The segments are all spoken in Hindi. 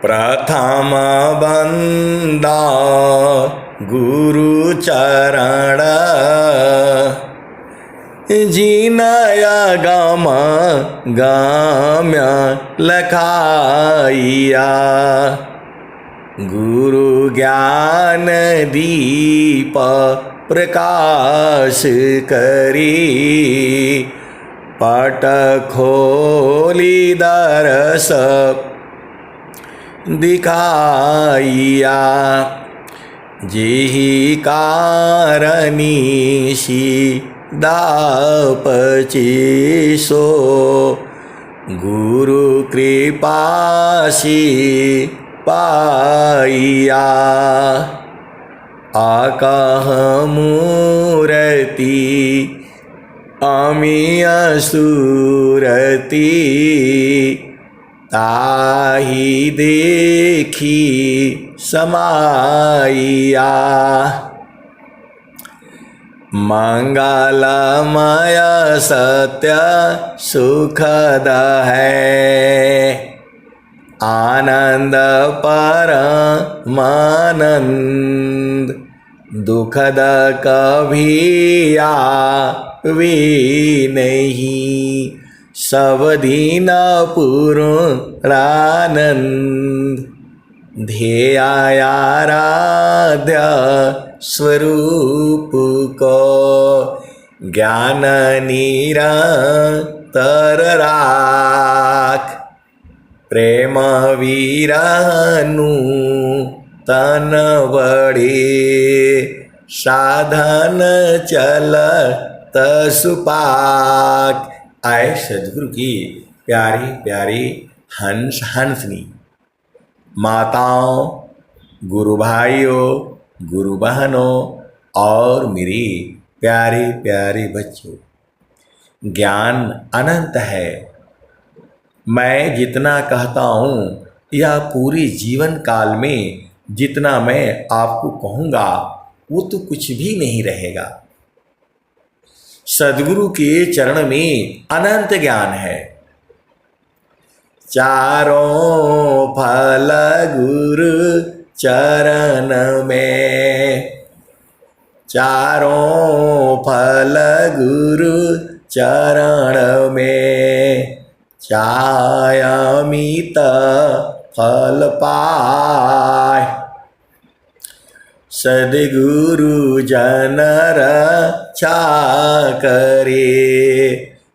प्रथम बंदा गुरु चरण जिनय गम गाम्य लखाइया। गुरु ज्ञान दीप प्रकाश करी पट खोली दरस दिखाइया। जेहि कारनीशी दापचीसो गुरु कृपासी पाइया। आकह मूरति अमीय सूरति ताहि देखी समाइया। मंगलमय सत्य सुखद है आनंद परमानंद। दुखद कभी आवे नहीं सब दिन पूर्णानंद। ध्येयाराध्य स्वरूप को ज्ञान निरंतर राख। प्रेम वीरनु तन बड़े साधन चलत सुपाक। आए सदगुरु की प्यारी प्यारी हंस हंसनी माताओं, गुरु भाइयों, गुरु बहनों और मेरी प्यारे प्यारे बच्चों, ज्ञान अनंत है। मैं जितना कहता हूँ यह पूरे जीवन काल में जितना मैं आपको कहूँगा वो तो कुछ भी नहीं रहेगा। सद्गुरु के चरण में अनंत ज्ञान है। चारों फल गुरु चरण में, चारों फल गुरु चरण में चायामित फल पाय। सद्गुरु जन रक्षा करे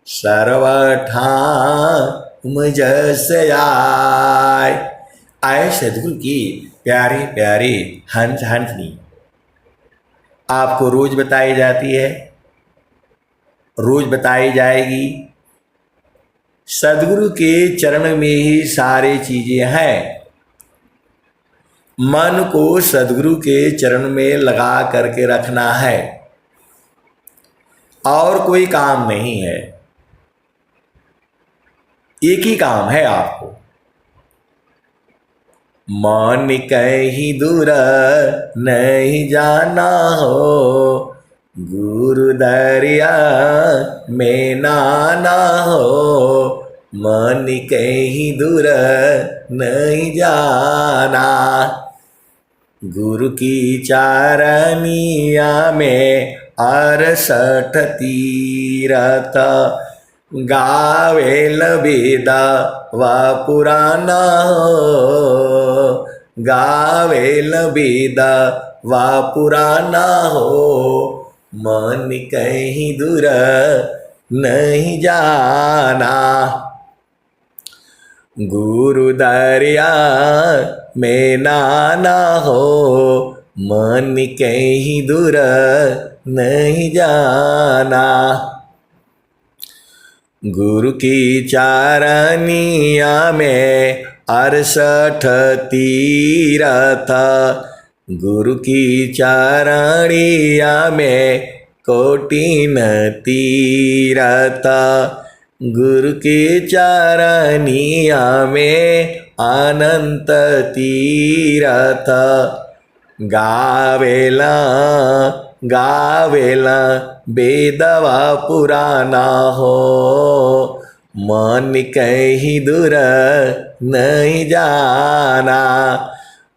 सर्वठाम जस आय। आए सद्गुरु की प्यारी प्यारी हंस हंसनी आपको रोज बताई जाती है, रोज बताई जाएगी। सद्गुरु के चरण में ही सारी चीजें हैं। मन को सद्गुरु के चरण में लगा करके रखना है और कोई काम नहीं है। एक ही काम है आपको, मन कहीं दूर नहीं जाना हो, गुरु दरिया में नाना हो। मन कहीं दूर नहीं जाना, गुरु की चारनिया में 68 तीरथ गावेल वेदा व पुराना हो। गावेल वेदा व पुराना हो, मन कहीं दूर नहीं जाना। गुरु दरिया में नाना हो, मन कहीं दूर नहीं जाना। गुरु की चारनिया में 68 तीरथ, गुरु की चारनिया में कोटिन तीरथ। गुरु की चारनिया में अनंत तीरथ गावेला गावेला वेदवा पुराना हो, मन कहीं दूर नहीं जाना।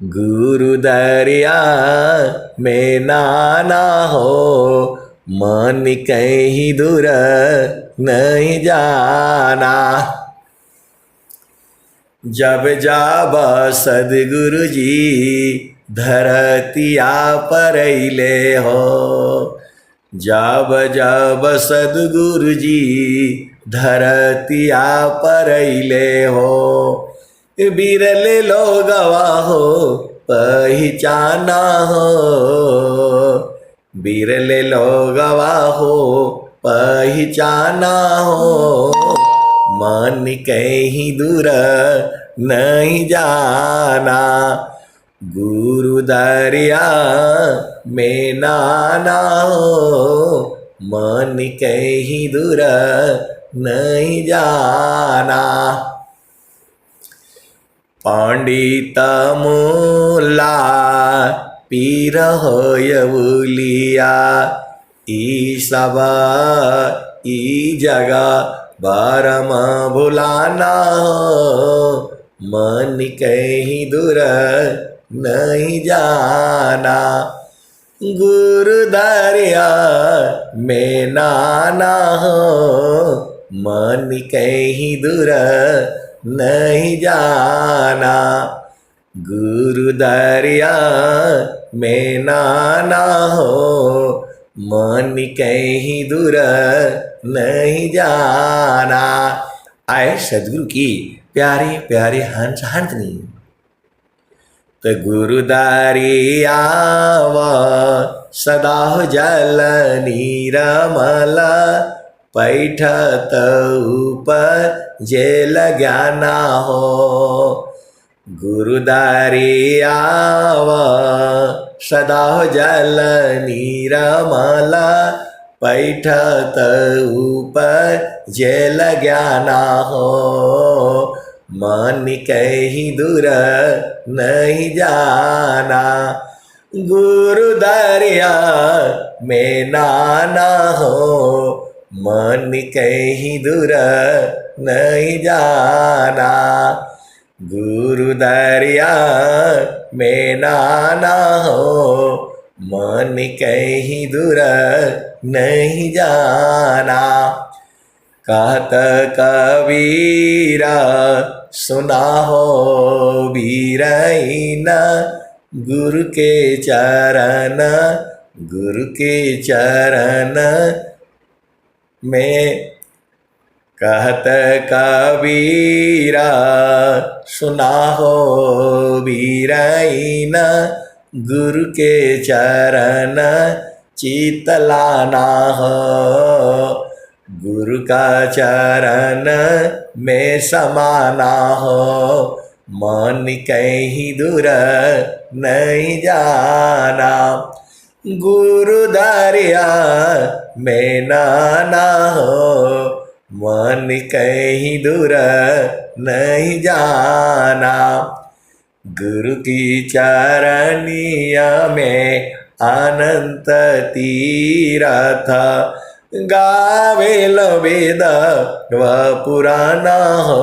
गुरु दरिया में नाना हो, मन कहीं दूर नहीं जाना। जब जाब सदगुरु जी धरतिया पर अइले हो, जब जब सदगुरु जी धरतिया पर अइले हो, बिरले लोगवा हो पहचाना हो, बिरले लोगवा हो पहचाना हो, मन कहीं दूर नहीं जाना। गुरु दरिया में नाना हो, मन कहीं दूर नहीं जाना। पंडित मूला पीर होयवुलिया, ई सब ई जगह बारम भुलाना हो, मन कहीं दूर नहीं जाना। गुरु दरिया में नाना हो, मन कहीं दूर नहीं जाना। गुरु दरिया में नाना हो, मन कहीं दूर नहीं जाना। आए सदगुरु की प्यारे प्यारे हंस हंसनी। तो गुरु दरिया सदा हो जल नीरमल, पैठत ऊपर जेल ज्ञाना हो। गुरु दरिया सदा हो जल नीरमल, पैठत ऊपर जेल ज्ञाना हो, मन कहीं दूर नहीं जाना। गुरु दरिया में नाना हो, मन कहीं दूर नहीं जाना। गुरु दरिया में नाना हो, मन कहीं दूर नहीं जाना। कहत कबीरा सुना हो बीरहीन, गुरु के चरण, गुरु के चरण में। कहत कबीरा सुना हो बीरहीन, गुरु के चरण चितलाना हो। गुरु का चरण में समाना हो, मन कहीं दूर नहीं जाना। गुरु दरिया में नाना हो, मन कहीं दूर नहीं जाना। गुरु की चरनिया में अनंत तीरथ, गावेल वेद व पुराना हो,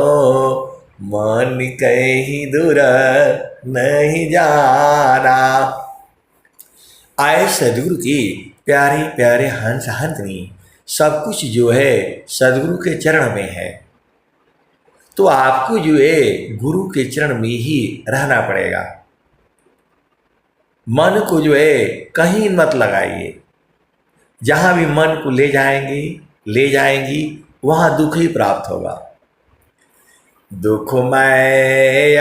मन कहीं दूर नहीं जाना। आए सदगुरु की प्यारे प्यारे हंस हंसनी। सब कुछ जो है सदगुरु के चरण में है, तो आपको जो है गुरु के चरण में ही रहना पड़ेगा। मन को जो है कहीं मत लगाइए। जहाँ भी मन को ले जाएंगी वहाँ दुख ही प्राप्त होगा। दुखमय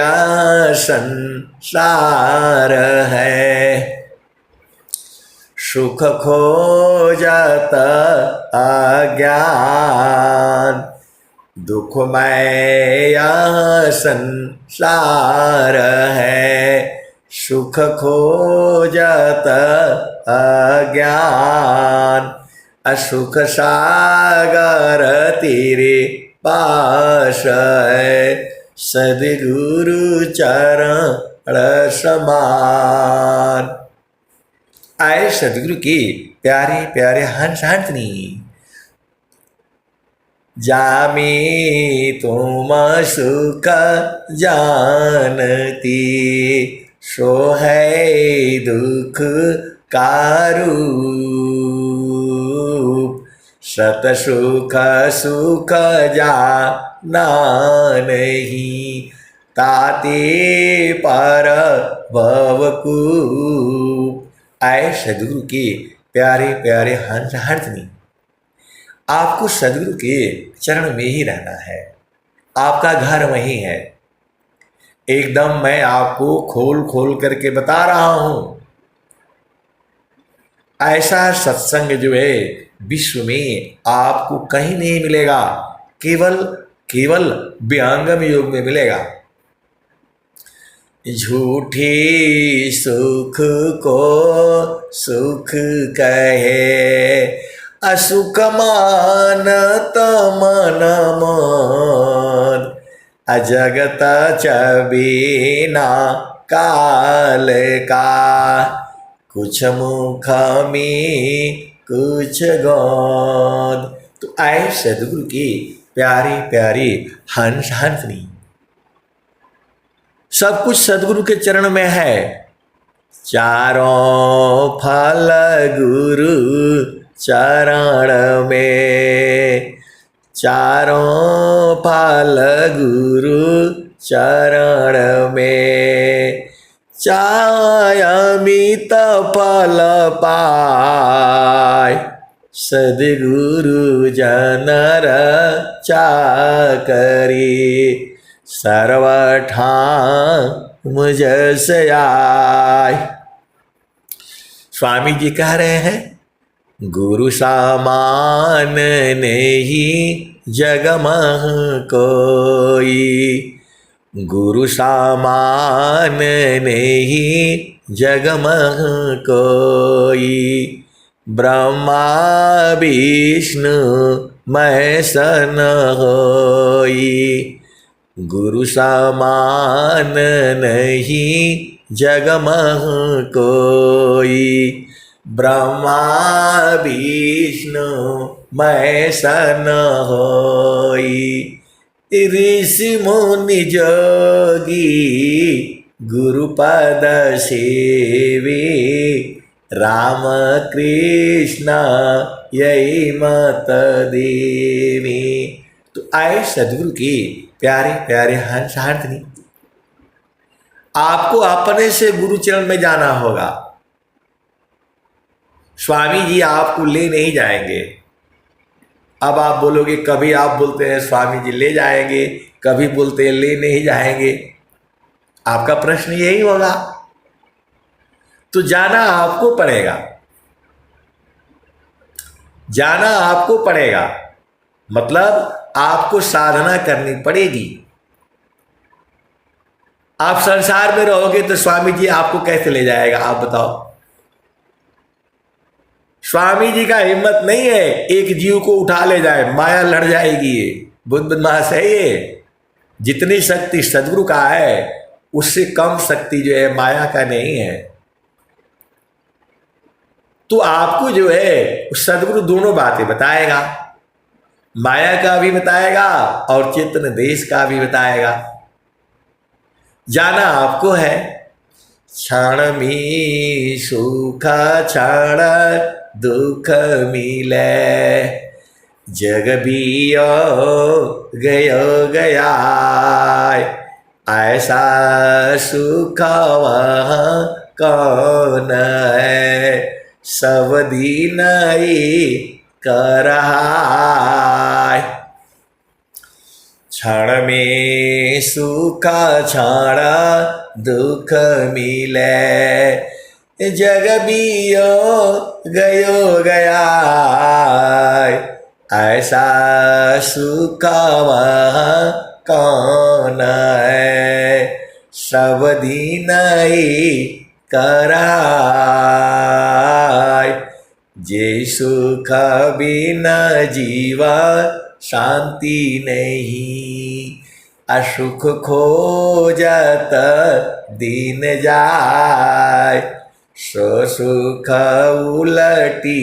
संसार है, सुख खोजत अज्ञान। दुखमय संसार है, सुख खोजत अज्ञान। असुख सागर तेरे पास है, सद्गुरु चरण समान। आए सद्गुरु की प्यारे प्यारे हंस हंसनी। जामी तुम सुख जानती, सो है दुख का रूप, सत सुख सुख जाना नहीं, ताते पर भवकूप। आए सदगुरु के प्यारे प्यारे हंस हंसनी, आपको सदगुरु के चरण में ही रहना है, आपका घर वहीं है। एकदम मैं आपको खोल खोल करके बता रहा हूं, ऐसा सत्संग जो है विश्व में आपको कहीं नहीं मिलेगा, केवल केवल विहंगम योग में मिलेगा। झूठी सुख को सुख कहे, असुख मानत मन मन, अजगत चबीना काल का, कुछ मुख में कुछ गोद। तो आए सदगुरु की प्यारी प्यारी हंस हंसनी, सब कुछ सदगुरु के चरण में है। चारों फल गुरु चरण में, चारों फल गुरु चरण में, चाय अमित फल पाय, सदगुरु जनर चाकरी, सर्वठाम मुझसे आय। स्वामी जी कह रहे हैं, गुरु सामान नहीं जग मह कोई, गुरु सामान नहीं जग मह कोई, ब्रह्मा विष्णु महेश न होई, गुरु समान नहीं जग मह कोई, ब्रह्मा विष्णु महेश न होई, ऋषि मुनि जोगी गुरुपद सेवी, राम कृष्ण यही मत देवी। तो आए सदगुरु की प्यारे प्यारे हंस हंसनी, आपको अपने से गुरु चरण में जाना होगा। स्वामी जी आपको ले नहीं जाएंगे। अब आप बोलोगे, कभी आप बोलते हैं स्वामी जी ले जाएंगे, कभी बोलते हैं ले नहीं जाएंगे। आपका प्रश्न यही होगा। तो जाना आपको पड़ेगा, जाना आपको पड़ेगा, मतलब आपको साधना करनी पड़ेगी। आप संसार में रहोगे तो स्वामी जी आपको कैसे ले जाएगा, आप बताओ। स्वामी जी का हिम्मत नहीं है एक जीव को उठा ले जाए, माया लड़ जाएगी। ये बुद्ध बदमाश है। ये जितनी शक्ति सदगुरु का है उससे कम शक्ति जो है माया का नहीं है। तो आपको जो है सदगुरु दोनों बातें बताएगा, माया का भी बताएगा और चेतन देश का भी बताएगा। जाना आपको है। क्षण में सुख क्षण दुख मिले, जग बियो गयो गया, ऐसा सुख वहाँ कौन है, सब दिन ही कर रहा। क्षण में सुख क्षण दुख मिले, जग बियो गयो गया, ऐसा सुख वहाँ कौन है, सब दिन ही कराय। जे सुख बिना जीवा शांति नहीं, असुख खोजत दिन जाय, सो सुख उलटी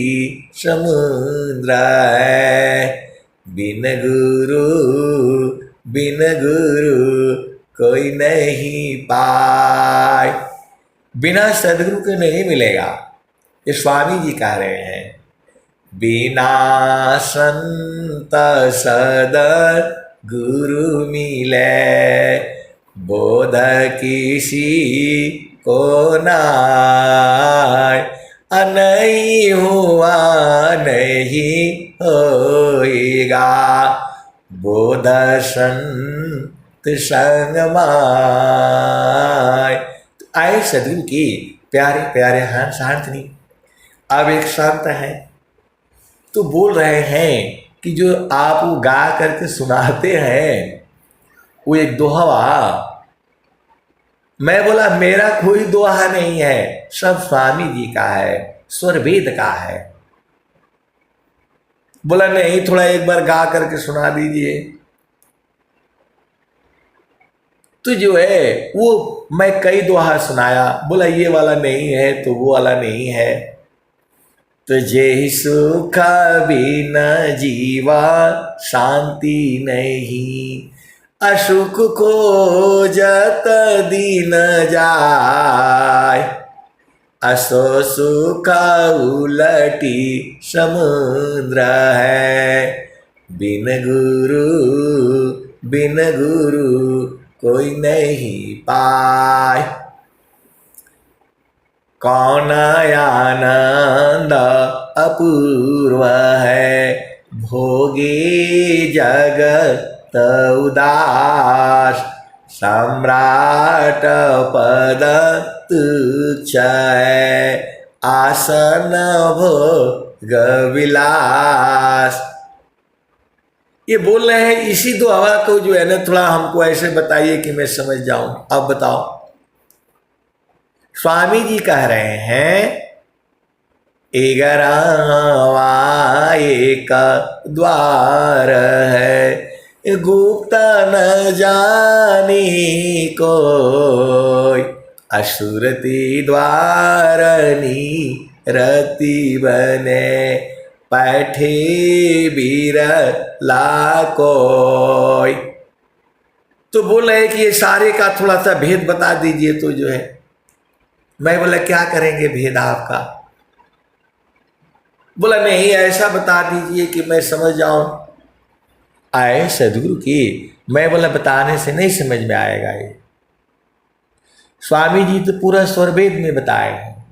समुद्र है, बिन गुरु बिन गुरु कोई नहीं पाए। बिना सदगुरु के नहीं मिलेगा, ये स्वामी जी कह रहे हैं। बिना संत सद गुरु मिले, बोध किसी को नाय। नहीं हुआ नहीं होएगा, बोध संत संग माय। आए सदगुरु की प्यारे प्यारे हंस हाथनी। अब एक संत है तो बोल रहे हैं कि जो आप वो गा करके सुनाते हैं वो एक दोहा। मैं बोला मेरा कोई दोहा नहीं है, सब स्वामी जी का है, स्वर वेद का है। बोला नहीं, थोड़ा एक बार गा करके सुना दीजिए। तो जो है वो मैं कई दोहा सुनाया, बोला ये वाला नहीं है तो वो वाला नहीं है। तुझे सुख बिना जीवा शांति नहीं, अशुक को जत दिन जाय। असो सुख उलटी समुद्र है, बिन गुरु कोई नहीं पाए। कौन आनंद अपूर्व है, भोगी जगत उदास। सम्राट पद तुच्छ है, आसन भोग विलास। ये बोल रहे हैं इसी दोहा को जो है ना, थोड़ा हमको ऐसे बताइए कि मैं समझ जाऊं। अब बताओ, स्वामी जी कह रहे हैं एगरावा एक द्वार है, गुप्त न जानी कोई। असुरति द्वारनी रति बने, बैठे बिरला कोई। तो बोल रहे कि ये सारे का थोड़ा सा भेद बता दीजिए। तो जो है मैं बोला क्या करेंगे भेद आपका। बोला नहीं, ऐसा बता दीजिए कि मैं समझ जाऊं। आए सदगुरु की। मैं बोला बताने से नहीं समझ में आएगा। ये स्वामी जी तो पूरा स्वरवेद में बताए हैं,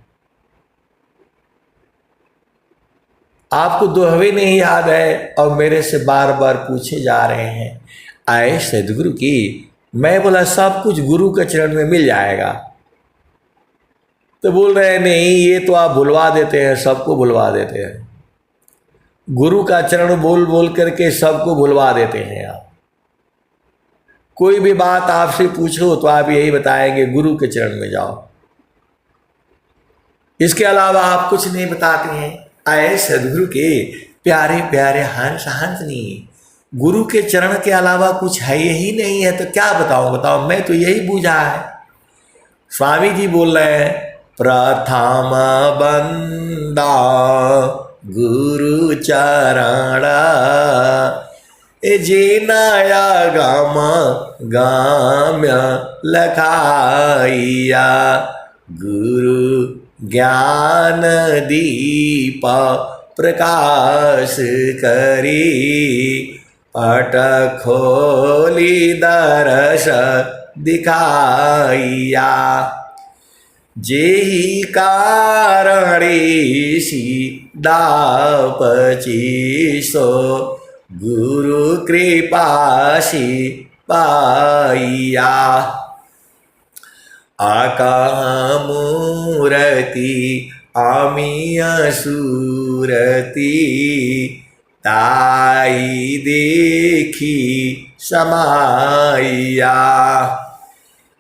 आपको दोहवे नहीं याद है और मेरे से बार बार पूछे जा रहे हैं। आए सदगुरु की। मैं बोला सब कुछ गुरु के चरण में मिल जाएगा। तो बोल रहे हैं नहीं, ये तो आप भुलवा देते हैं, सबको भुलवा देते हैं। गुरु का चरण बोल बोल करके सबको भुलवा देते हैं आप। कोई भी बात आपसे पूछो तो आप यही बताएंगे गुरु के चरण में जाओ, इसके अलावा आप कुछ नहीं बताते हैं। आए सदगुरु के प्यारे प्यारे हंस हंसनी, गुरु के चरण के अलावा कुछ है ही नहीं है तो क्या बताओ। मैं तो यही बूझा है। स्वामी जी बोल रहे हैं प्रथम बंदा गुरु चरणा, जिनाया गाम्य लखाइया। गुरु ज्ञान दीप प्रकाश करी, पट खोली दरस दिखाइया। जेहि कारणेसी दापचीसो, गुरु कृपासी पाइया। आका मूरति आमिया सूरति, ताई देखी समाइया।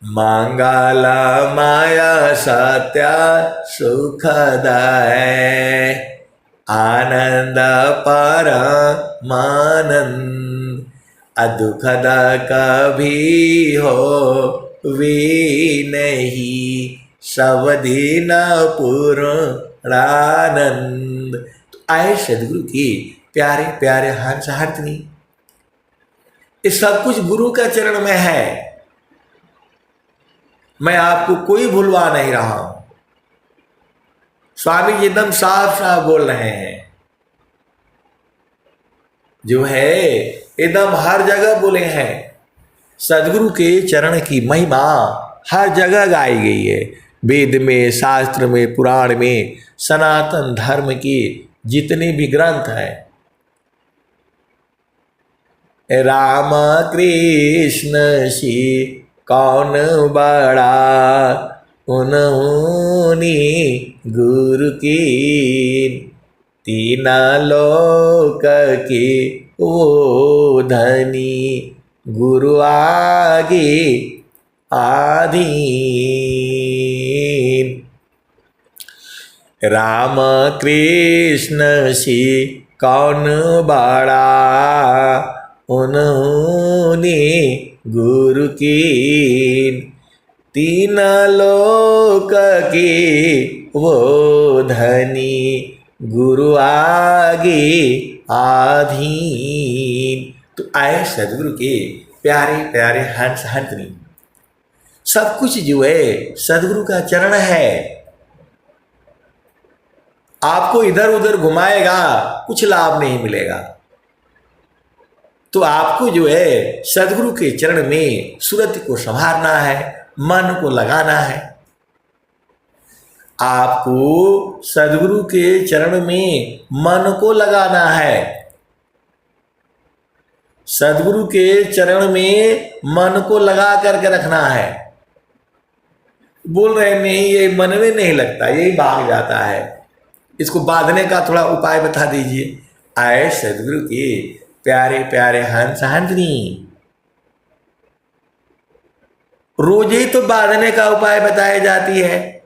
मंगल माया सत्य सुखद है, आनंद परमानंद। दुखद कभी हो वे नहीं, सब दिन पूर्णानंद। तो आए सदगुरु की प्यारे प्यारे हंस हंसनी, ये सब कुछ गुरु का चरण में है। मैं आपको कोई भूलवा नहीं रहा हूं। स्वामी जी एकदम साफ साफ बोल रहे हैं, जो है एकदम हर जगह बोले हैं। सदगुरु के चरण की महिमा हर जगह गाई गई है, वेद में, शास्त्र में, पुराण में, सनातन धर्म के जितने भी ग्रंथ हैं। राम कृष्ण सी कौन बड़ा, उन्होंने गुरु की, तीन लोक के वो धनी, गुरु आगे आधीन। राम कृष्ण सी कौन बड़ा, उन्होंने गुरु की, तीन लोक के वो धनी, गुरु आगे आधीन। तो आए सदगुरु के प्यारे प्यारे हंस हंसनी, सब कुछ जो है सदगुरु का चरण है। आपको इधर उधर घुमाएगा, कुछ लाभ नहीं मिलेगा। तो आपको जो है सदगुरु के चरण में सुरति को संभालना है, मन को लगाना है। आपको सदगुरु के चरण में मन को लगाना है। सदगुरु के चरण में मन को लगा करके रखना है। बोल रहे नहीं, ये मन में नहीं लगता, यही भाग जाता है, इसको बांधने का थोड़ा उपाय बता दीजिए। आए सदगुरु के प्यारे प्यारे हंस हंसनी, रोज ही तो बांधने का उपाय बताई जाती है।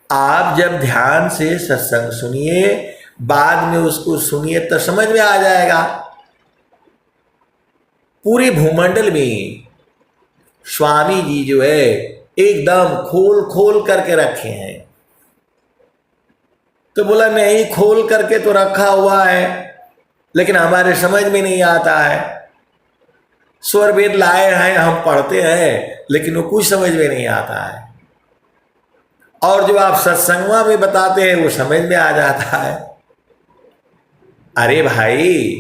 आप जब ध्यान से सत्संग सुनिए, बाद में उसको सुनिए तो समझ में आ जाएगा। पूरे भूमंडल में स्वामी जी जो है एकदम खोल खोल करके रखे हैं। तो बोला नहीं, खोल करके तो रखा हुआ है, लेकिन हमारे समझ में नहीं आता है। स्वर वेद लाए हैं, हम पढ़ते हैं, लेकिन वो कुछ समझ में नहीं आता है। और जो आप सत्संगवा में बताते हैं वो समझ में आ जाता है। अरे भाई,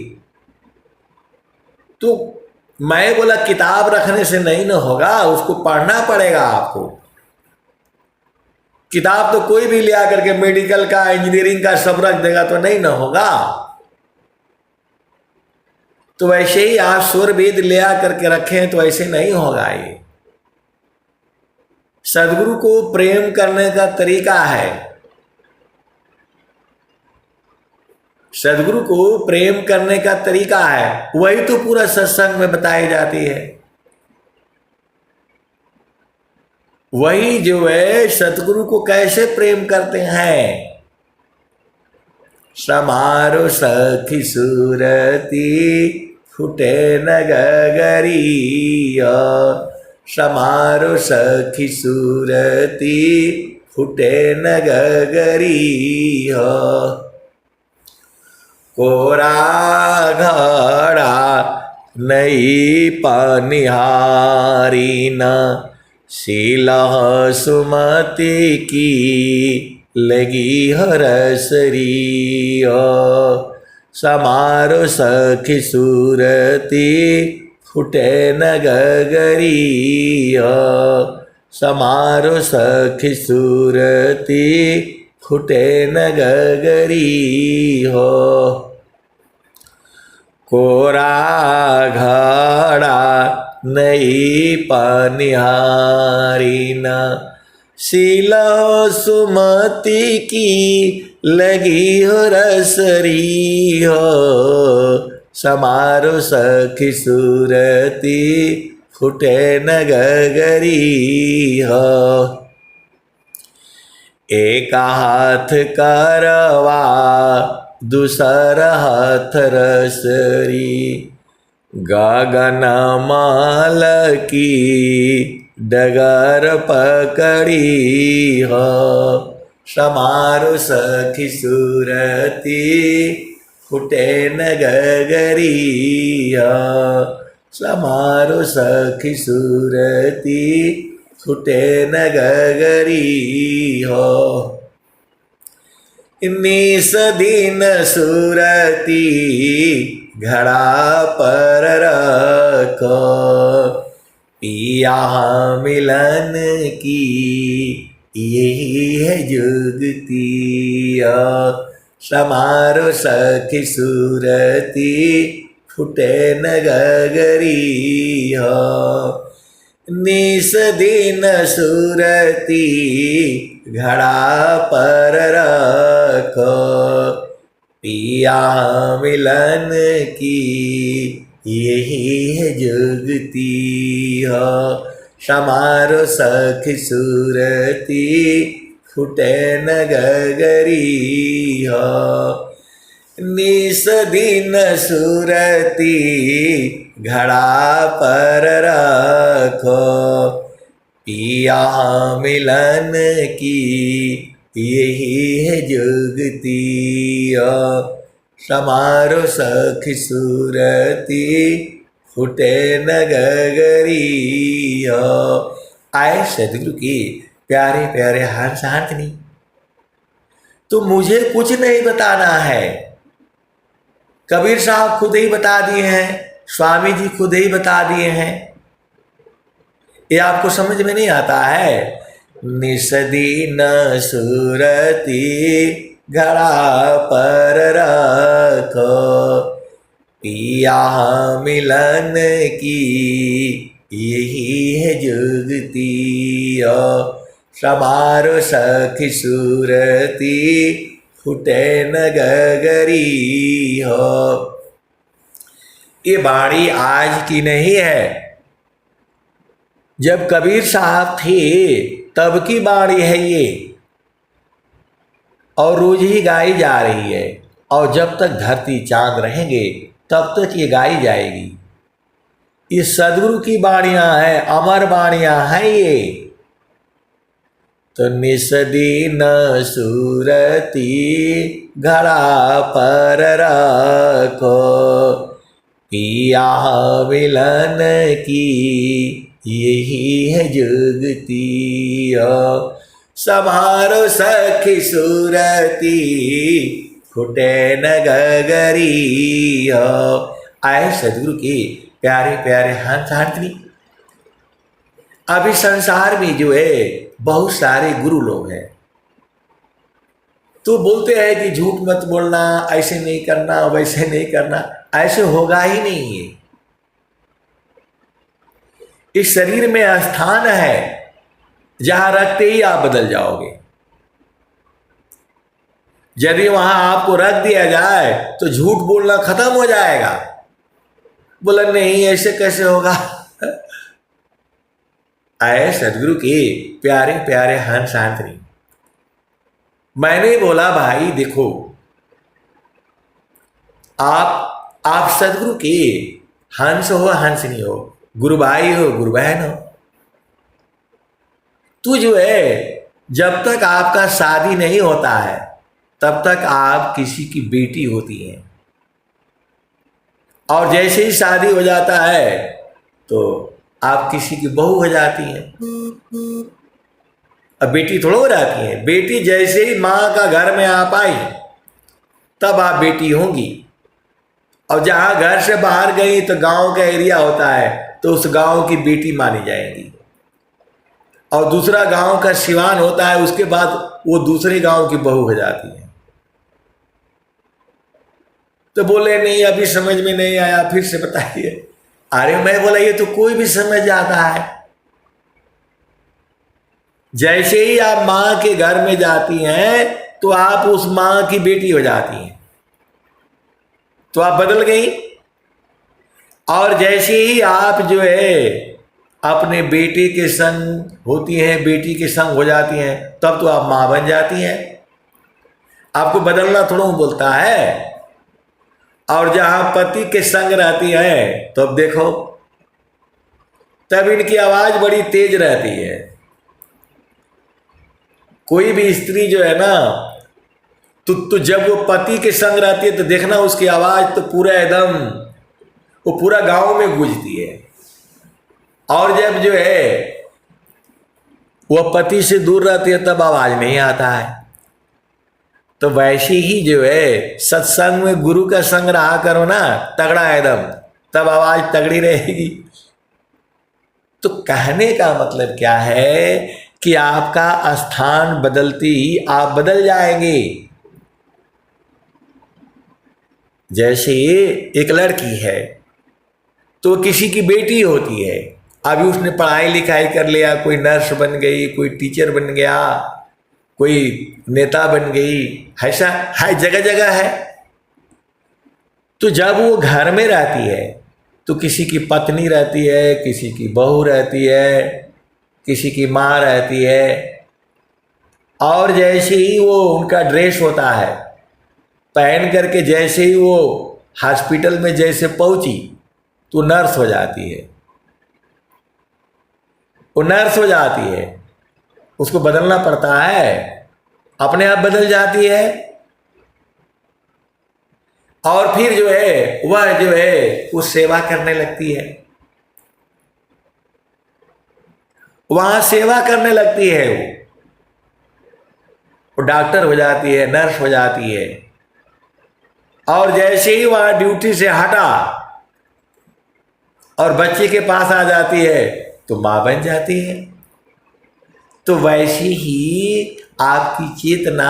तो मैं बोला किताब रखने से नहीं ना होगा, उसको पढ़ना पड़ेगा आपको। किताब तो कोई भी ले आकर के मेडिकल का, इंजीनियरिंग का सब रख देगा तो नहीं ना होगा। तो वैसे ही आप स्वर वेद ले आकर के रखें तो ऐसे नहीं होगा। ये सदगुरु को प्रेम करने का तरीका है। सदगुरु को प्रेम करने का तरीका है, वही तो पूरा सत्संग में बताई जाती है। वही जो है सतगुरु को कैसे प्रेम करते हैं। समारो सखी सूरती फुटे न गगरिया, समारो सखी सूरती फुटे न गगरिया, कोरा घड़ा नई पनिहारी न, शीला सुमति की लगी हरसरी, समारो सखी सूरती फुटे न गगरी, समारो सखी सूरती फुटे न गगरी हो, कोरा घड़ा नई पनिहारी न, शीला सुमति की लगी हो रसरी हो, समारो सखी सूरती फुटे न गगरी हो, एक हाथ करवा दूसर हाथ रसरी, गगन माल की डगर पकड़ी हो, समारो सखी सुरती फुटे न गगरिया। समारो सखी सुरती फुटे न गगरिया। निस दिन सुरती घड़ा पर रखो, पिया मिलन की यही है जुगतिया। समारो सखी सुरती फुटे न गगरिया। निस दिन सुरती घड़ा पर रखो, पिया मिलन की यही है जुगतिया। समारो सखी सुरती फुटे न गगरिया। निस दिन सुरती घड़ा पर रखो, पिया मिलन की यही है जुगतिया। समारो सखी सुरती फुटे न गगरिया। आए सदगुरु की प्यारे प्यारे हंस हाथनी, तो मुझे कुछ नहीं बताना है, कबीर साहब खुद ही बता दिए हैं, स्वामी जी खुद ही बता दिए हैं। ये आपको समझ में नहीं आता है? निसदीन सुरती घड़ा पर रखो, पिया मिलन की यही है जुगतिया। समारो सखी सुरती फुटे न गगरिया। ये बाणी आज की नहीं है, जब कबीर साहब थे तब की बाणी है ये, और रोज ही गाई जा रही है, और जब तक धरती चांद रहेंगे तब तक ये गाई जाएगी। ये सदगुरु की बाणियां हैं, अमर बाणियां हैं ये। तो निसदीन सुरती घड़ा पर रखो, पिया मिलन की यही है जुगतिया। समारो सखी सुरती फुटे न गगरिया। आए सदगुरु के प्यारे प्यारे हंस हाथनी, अभी संसार में जो है बहुत सारे गुरु लोग हैं, तो बोलते हैं कि झूठ मत बोलना, ऐसे नहीं करना, वैसे नहीं करना। ऐसे होगा ही नहीं है। इस शरीर में स्थान है जहां रखते ही आप बदल जाओगे। यदि वहां आपको रख दिया जाए तो झूठ बोलना खत्म हो जाएगा। बोला नहीं, ऐसे कैसे होगा। आए सदगुरु के प्यारे प्यारे हंस हाथनी, मैंने बोला भाई देखो, आप सदगुरु के हंस हो हंसनी हो, गुरु भाई हो गुरु बहन हो, तू जो है जब तक आपका शादी नहीं होता है तब तक आप किसी की बेटी होती हैं, और जैसे ही शादी हो जाता है तो आप किसी की बहू हो जाती हैं। अब बेटी थोड़ा हो जाती है, बेटी जैसे ही माँ का घर में आप आई तब आप बेटी होंगी। और जहाँ घर से बाहर गई तो गांव का एरिया होता है, तो उस गांव की बेटी मानी जाएगी। और दूसरा गांव का सिवान होता है, उसके बाद वो दूसरे गांव की बहू हो जाती है। तो बोले नहीं अभी समझ में नहीं आया, फिर से बताइए। अरे मैं बोला ये तो कोई भी समझ जाता है। जैसे ही आप माँ के घर में जाती हैं तो आप उस माँ की बेटी हो जाती हैं, तो आप बदल गई। और जैसे ही आप जो है अपने बेटे के संग होती हैं, बेटी के संग हो जाती हैं, तब तो आप माँ बन जाती हैं। आपको बदलना थोड़ा बोलता है। और जहां पति के संग रहती है तो अब देखो, तब इनकी आवाज बड़ी तेज रहती है। कोई भी स्त्री जो है ना, तो जब वो पति के संग रहती है तो देखना उसकी आवाज तो पूरा एकदम वो पूरा गांव में गूंजती है। और जब जो है वह पति से दूर रहती है तब आवाज नहीं आता है। तो वैसे ही जो है सत्संग में गुरु का संग रहा करो ना तगड़ा एकदम, तब आवाज तगड़ी रहेगी। तो कहने का मतलब क्या है कि आपका स्थान बदलते ही आप बदल जाएंगे। जैसे एक लड़की है तो किसी की बेटी होती है, अभी उसने पढ़ाई लिखाई कर लिया, कोई नर्स बन गई, कोई टीचर बन गया, कोई नेता बन गई, ऐसा है जगह जगह है। तो जब वो घर में रहती है तो किसी की पत्नी रहती है, किसी की बहू रहती है, किसी की माँ रहती है, और जैसे ही वो उनका ड्रेस होता है पहन करके जैसे ही वो हॉस्पिटल में जैसे पहुंची तो नर्स हो जाती है, वो नर्स हो जाती है, उसको बदलना पड़ता है, अपने आप बदल जाती है। और फिर जो है वह जो है वो सेवा करने लगती है, वहां सेवा करने लगती है, वो डॉक्टर हो जाती है, नर्स हो जाती है। और जैसे ही वह ड्यूटी से हटा और बच्चे के पास आ जाती है तो मां बन जाती है। तो वैसे ही आपकी चेतना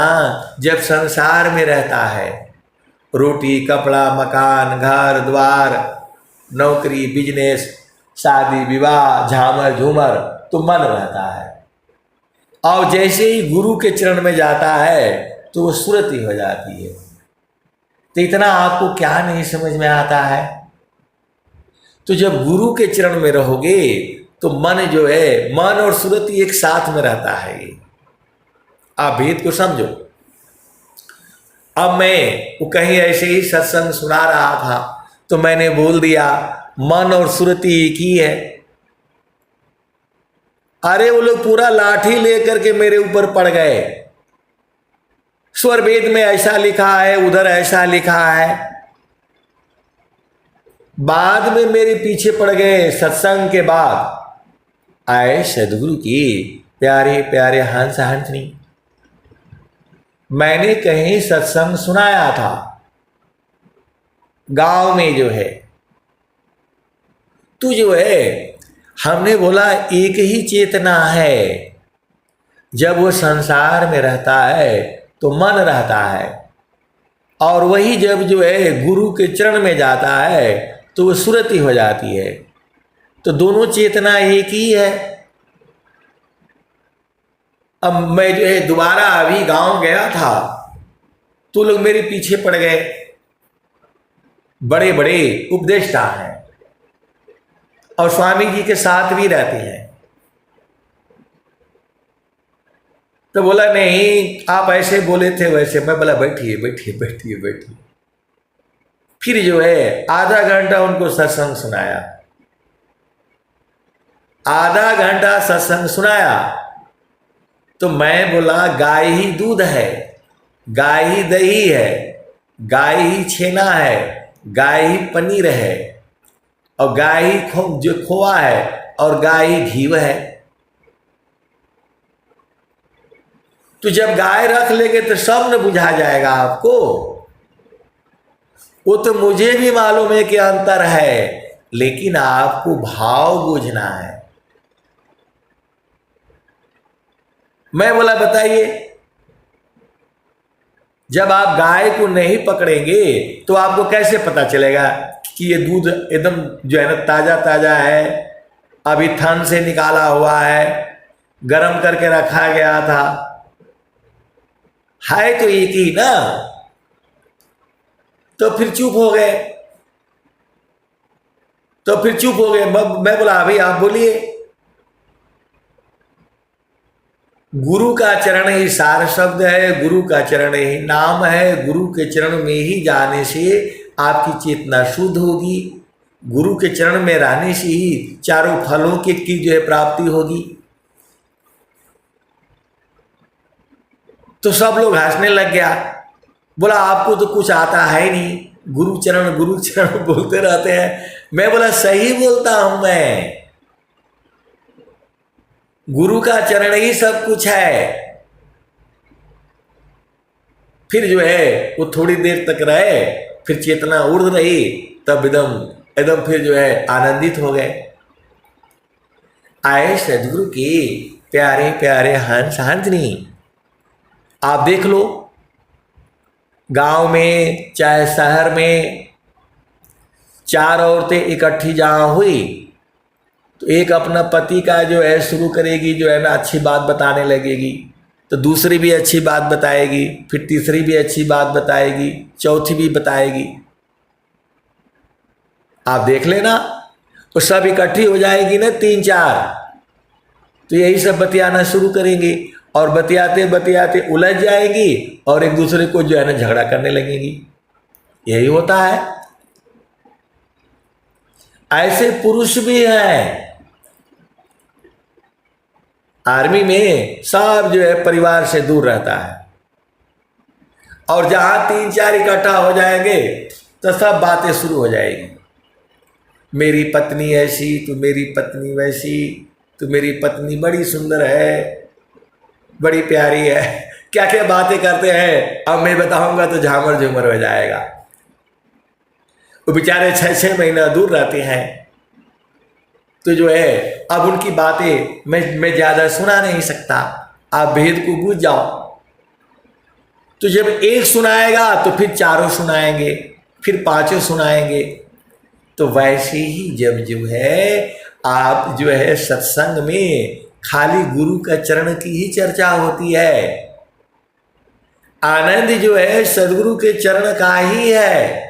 जब संसार में रहता है, रोटी कपड़ा मकान घर द्वार नौकरी बिजनेस शादी विवाह झामर झूमर, तो मन रहता है। और जैसे ही गुरु के चरण में जाता है तो वो सुरति हो जाती है। तो इतना आपको क्या नहीं समझ में आता है? तो जब गुरु के चरण में रहोगे तो मन जो है, मन और सुरति एक साथ में रहता है। आप भेद को समझो। अब मैं वो कहीं ऐसे ही सत्संग सुना रहा था तो मैंने बोल दिया मन और सुरति एक ही है। अरे वो लोग पूरा लाठी लेकर के मेरे ऊपर पड़ गए, स्वर वेद में ऐसा लिखा है उधर ऐसा लिखा है। बाद में मेरे पीछे पड़ गए सत्संग के बाद। आए सदगुरु की प्यारे प्यारे हंस हंसनी, मैंने कहीं सत्संग सुनाया था गांव में जो है, तो जो है हमने बोला एक ही चेतना है। जब वो संसार में रहता है तो मन रहता है, और वही जब जो है गुरु के चरण में जाता है तो वो सुरति हो जाती है। तो दोनों चेतना एक ही है। अब मैं जो है दोबारा अभी गांव गया था तो लोग मेरे पीछे पड़ गए, बड़े बड़े उपदेष्टा हैं और स्वामी जी के साथ भी रहते हैं। तो बोला नहीं आप ऐसे बोले थे वैसे। मैं बोला बैठिए बैठिए बैठिए बैठिए। फिर जो है आधा घंटा उनको सत्संग सुनाया, आधा घंटा सत्संग सुनाया। तो मैं बोला गाय ही दूध है, गाय ही दही है, गाय ही छेना है, गाय ही पनीर है, और गाय ही जो खोआ है, और गाय ही घी है। तो जब गाय रख लेंगे तो सब न बुझा जाएगा आपको। वो तो मुझे भी मालूम है कि अंतर है, लेकिन आपको भाव बूझना है। मैं बोला बताइए, जब आप गाय को नहीं पकड़ेंगे तो आपको कैसे पता चलेगा कि ये दूध एकदम जो है ना ताजा ताजा है, अभी थन से निकाला हुआ है, गरम करके रखा गया था? है तो एक ही ना। तो फिर चुप हो गए, तो फिर चुप हो गए। मैं बोला भाई आप बोलिए। गुरु का चरण ही सार शब्द है, गुरु का चरण ही नाम है। गुरु के चरण में ही जाने से आपकी चेतना शुद्ध होगी, गुरु के चरण में रहने से ही चारों फलों की जो है प्राप्ति होगी। तो सब लोग हंसने लग गया। बोला आपको तो कुछ आता है नहीं, गुरु चरण बोलते रहते हैं। मैं बोला सही बोलता हूं, मैं गुरु का चरण ही सब कुछ है। फिर जो है वो थोड़ी देर तक रहे, फिर चेतना उड़ रही, तब एकदम एकदम फिर जो है आनंदित हो गए। आए सदगुरु के प्यारे प्यारे हंस हंसनी। आप देख लो, गांव में चाहे शहर में चार औरतें इकट्ठी जहां हुई तो एक अपना पति का जो है शुरू करेगी, जो है ना अच्छी बात बताने लगेगी, तो दूसरी भी अच्छी बात बताएगी, फिर तीसरी भी अच्छी बात बताएगी, चौथी भी बताएगी। आप देख लेना, तो सब इकट्ठी हो जाएगी ना तीन चार, तो यही सब बतियाना शुरू करेंगी और बतियाते बतियाते उलझ जाएगी और एक दूसरे को जो है ना झगड़ा करने लगेगी। यही होता है। ऐसे पुरुष भी हैं। आर्मी में सब जो है परिवार से दूर रहता है, और जहां तीन चार इकट्ठा हो जाएंगे तो सब बातें शुरू हो जाएगी। मेरी पत्नी ऐसी, तो मेरी पत्नी वैसी, तो मेरी पत्नी बड़ी सुंदर है, बड़ी प्यारी है, क्या क्या बातें करते हैं। अब मैं बताऊंगा तो झामर झूमर हो जाएगा। वो बेचारे 6-6 महीना दूर रहते हैं, तो जो है अब उनकी बातें मैं ज़्यादा सुना नहीं सकता, आप भेद को बूझ जाओ। तो जब एक सुनाएगा तो फिर चारों सुनाएंगे, फिर पांचों सुनाएंगे। तो वैसे ही जब जो है आप जो है सत्संग में खाली गुरु का चरण की ही चर्चा होती है, आनंद जो है सदगुरु के चरण का ही है।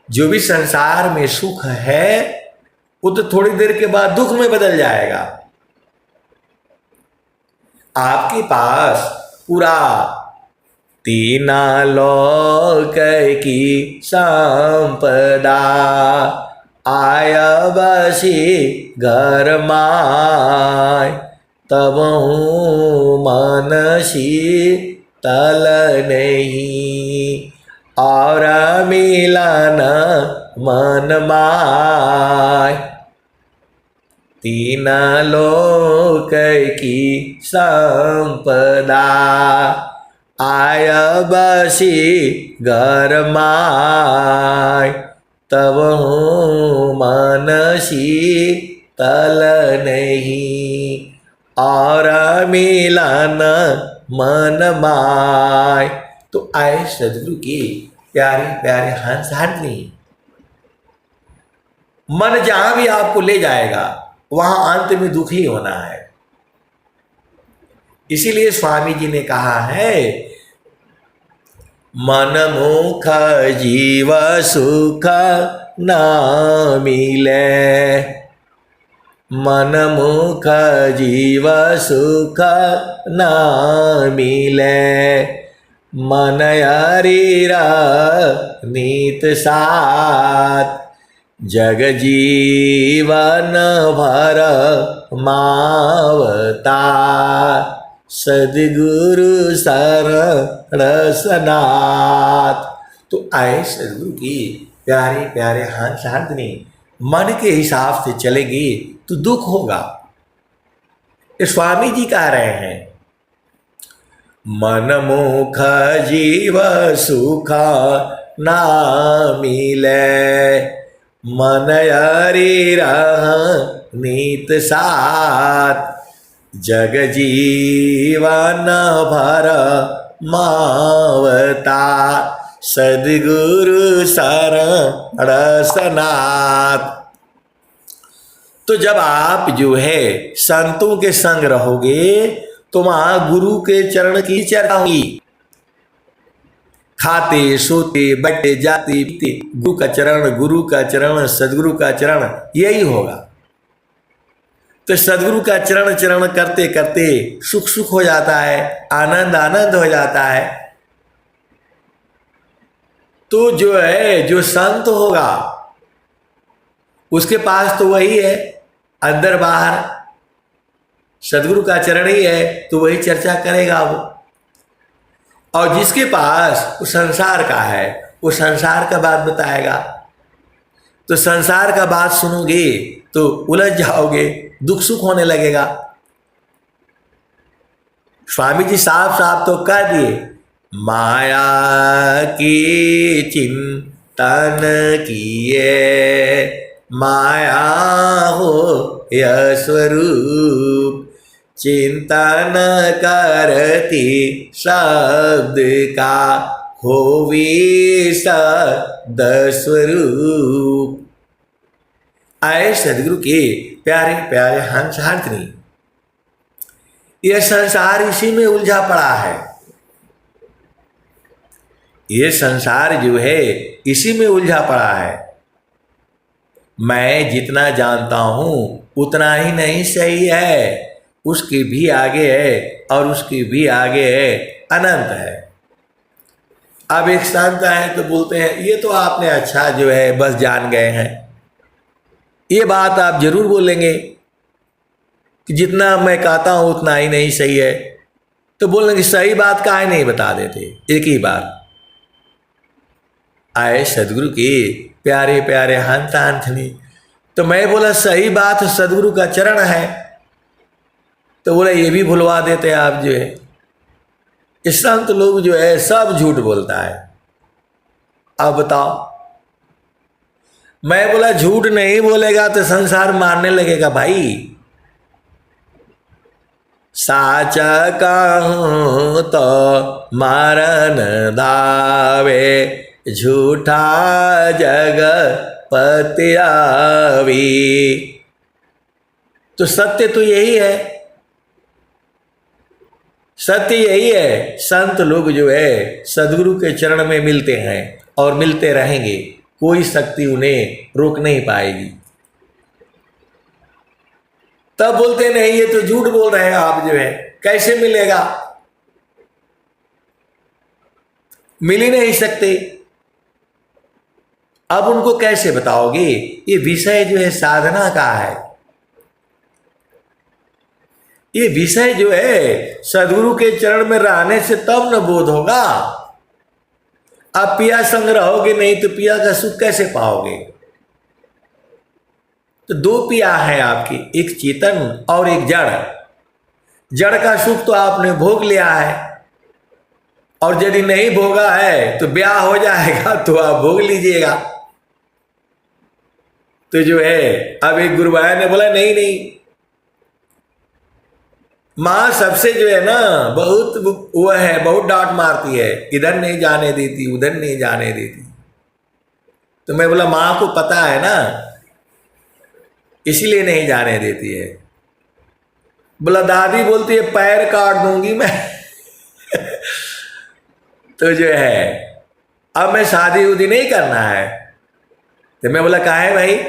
जो भी संसार में सुख है वो तो थोड़ी देर के बाद दुख में बदल जाएगा। आपके पास पूरा तीना लोक की संपदा आया बसी घर माय, तब मनसी तल नहीं और मिलन मन माय। तीन लोक की संपदा आय बसी घर माय, तब मनसी तल नहीं और मिलन मन माय। तो आए सदगुरु की प्यारे प्यारे हंस हंसनी। मन जहां भी आपको ले जाएगा वहां अंत में दुख ही होना है। इसीलिए स्वामी जी ने कहा है, मन मुख जीव सुख न मिले, मन मुख जीव सुख न मिले, मन हरिरा नीत साथ, जग जीवन भर मावता, सदगुरु शरण सनाथ। तो आए सदगुरु की प्यारे प्यारे हंस हंसनी। मन के हिसाब से चलेगी तो दुख होगा। ये स्वामी जी कह रहे हैं, मन मुख जीव सुख ना मिले, मन हरिरा नीत साथ, जग जीवन भर मावता, सदगुरु शरण सनाथ। तो जब आप जो है संतों के संग रहोगे तो वहां गुरु के चरण की चर्चा होगी। खाते सोते बैठे जाते पीते गुरु का चरण, गुरु का चरण, सदगुरु का चरण, यही होगा। तो सदगुरु का चरण चरण करते करते सुख सुख हो जाता है, आनंद आनंद हो जाता है। तो जो है जो संत होगा उसके पास तो वही है, अंदर बाहर सदगुरु का चरण ही है, तो वही चर्चा करेगा वो। और जिसके पास वो संसार का है वो संसार का बात बताएगा। तो संसार का बात सुनोगे तो उलझ जाओगे, दुख सुख होने लगेगा। स्वामी जी साफ साफ तो कह दिए, माया की चिंतन किए माया हो यह स्वरूप, चिंतन करती शब्द का होवी सद स्वरूप। आए सदगुरु के प्यारे प्यारे हंस हाथनी, यह संसार इसी में उलझा पड़ा है। ये संसार जो है इसी में उलझा पड़ा है। मैं जितना जानता हूं उतना ही नहीं सही है, उसके भी आगे है और उसके भी आगे है, अनंत है। अब एक संत है तो बोलते हैं ये तो आपने अच्छा जो है बस जान गए हैं। ये बात आप जरूर बोलेंगे कि जितना मैं कहता हूं उतना ही नहीं सही है। तो बोलेंगे सही बात काहे नहीं बता देते। एक ही बात, आए सदगुरु के प्यारे प्यारे हंस हंसनी। तो मैं बोला सही बात सदगुरु का चरण है। तो बोला ये भी भुलवा देते आप जो है। इस संत लोग जो है सब झूठ बोलता है। अब बताओ, मैं बोला झूठ नहीं बोलेगा तो संसार मारने लगेगा भाई। साचा कहूं तो मारन दावे, झूठा जग पति आवी। तो सत्य तो यही है, सत्य यही है। संत लोग जो है सदगुरु के चरण में मिलते हैं और मिलते रहेंगे, कोई शक्ति उन्हें रोक नहीं पाएगी। तब बोलते नहीं ये तो झूठ बोल रहे हैं आप जो है, कैसे मिलेगा, मिल ही नहीं सकते। अब उनको कैसे बताओगे, ये विषय जो है साधना का है। ये विषय जो है सदगुरु के चरण में रहने से तब न बोध होगा। आप पिया संग रहोगे नहीं तो पिया का सुख कैसे पाओगे। तो दो पिया है आपके, एक चेतन और एक जड़। जड़ का सुख तो आपने भोग लिया है, और यदि नहीं भोगा है तो ब्याह हो जाएगा तो आप भोग लीजिएगा। तो जो है अब एक गुरुभाई ने बोला नहीं नहीं, माँ सबसे जो है ना बहुत वो है, बहुत डांट मारती है, इधर नहीं जाने देती उधर नहीं जाने देती। तो मैं बोला माँ को पता है ना इसीलिए नहीं जाने देती है। बोला दादी बोलती है पैर काट दूंगी मैं। तो जो है अब मैं शादी उदी नहीं करना है। तो मैं बोला काहे भाई,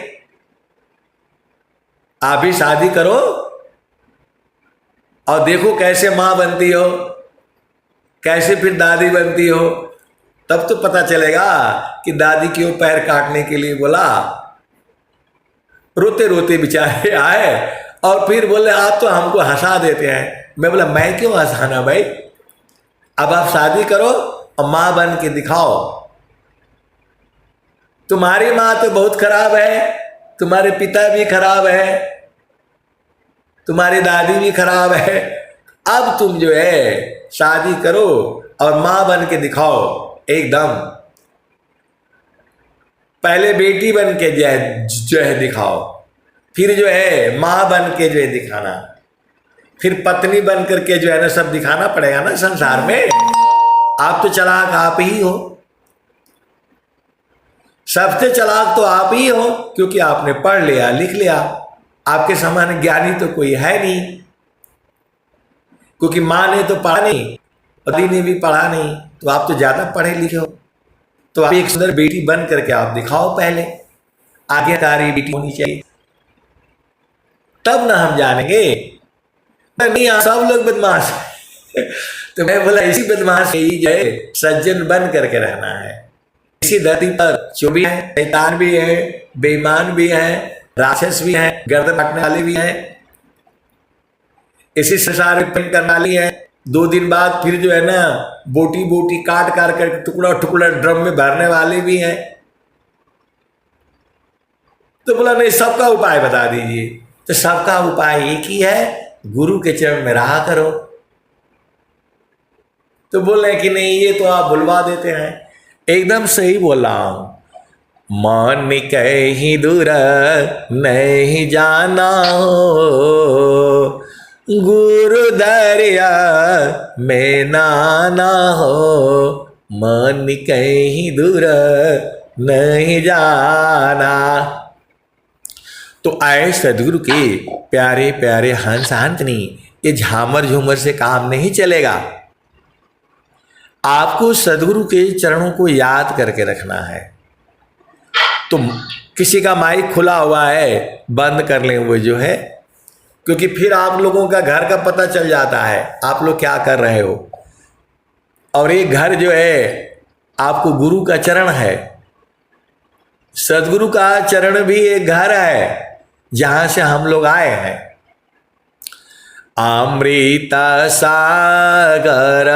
आप भी शादी करो और देखो कैसे माँ बनती हो, कैसे फिर दादी बनती हो, तब तो पता चलेगा कि दादी क्यों पैर काटने के लिए बोला। रोते रोते बेचारे आए और फिर बोले आप तो हमको हंसा देते हैं। मैं बोला मैं क्यों हंसाना भाई, अब आप शादी करो और माँ बन के दिखाओ। तुम्हारी माँ तो बहुत खराब है, तुम्हारे पिता भी खराब है, तुम्हारी दादी भी खराब है। अब तुम जो है शादी करो और माँ बन के दिखाओ एकदम। पहले बेटी बन के जो है दिखाओ, फिर जो है माँ बन के जो है दिखाना, फिर पत्नी बन करके जो है ना सब दिखाना पड़ेगा ना संसार में। आप तो चलाक आप ही हो, सबसे चलाक तो आप ही हो, क्योंकि आपने पढ़ लिया लिख लिया। आपके समान ज्ञानी तो कोई है नहीं, क्योंकि माँ ने तो पढ़ा नहीं, पति ने भी पढ़ा नहीं, तो आप तो ज्यादा पढ़े लिखे हो। तो आप एक सुंदर बेटी बन करके आप दिखाओ, पहले आज्ञाकारी बेटी होनी चाहिए, तब ना हम जानेंगे। नहीं सब लोग बदमाश। तो मैं बोला इसी बदमाश ही जो है सज्जन बन करके रहना है। इसी धरती पर जो भी है, शैतान भी है, बेईमान भी है, राक्षस भी है, गर्दन काटने वाले भी हैं, इसी संसार में प्रेम करने वाली है, 2 दिन बाद फिर जो है ना बोटी बोटी काट काट कर टुकड़ा टुकड़ा ड्रम में भरने वाले भी हैं। तो बोला नहीं, सबका उपाय बता दीजिए। तो सबका उपाय एक ही है, गुरु के चरण में रहा करो। तो बोल रहे कि नहीं, ये तो आप बुलवा देते हैं। एकदम सही बोल रहा हूं। मन कहीं दूर नहीं जाना हो, गुरु दरिया में नाना हो। मन कहीं दूर नहीं जाना। तो आए सदगुरु के प्यारे प्यारे हंस हंसनी, ये झामर झूमर से काम नहीं चलेगा। आपको सदगुरु के चरणों को याद करके रखना है। तो किसी का माइक खुला हुआ है, बंद कर लें वो जो है, क्योंकि फिर आप लोगों का घर का पता चल जाता है आप लोग क्या कर रहे हो। और ये घर जो है आपको गुरु का चरण है, सदगुरु का चरण भी एक घर है जहां से हम लोग आए हैं। अमृत सागर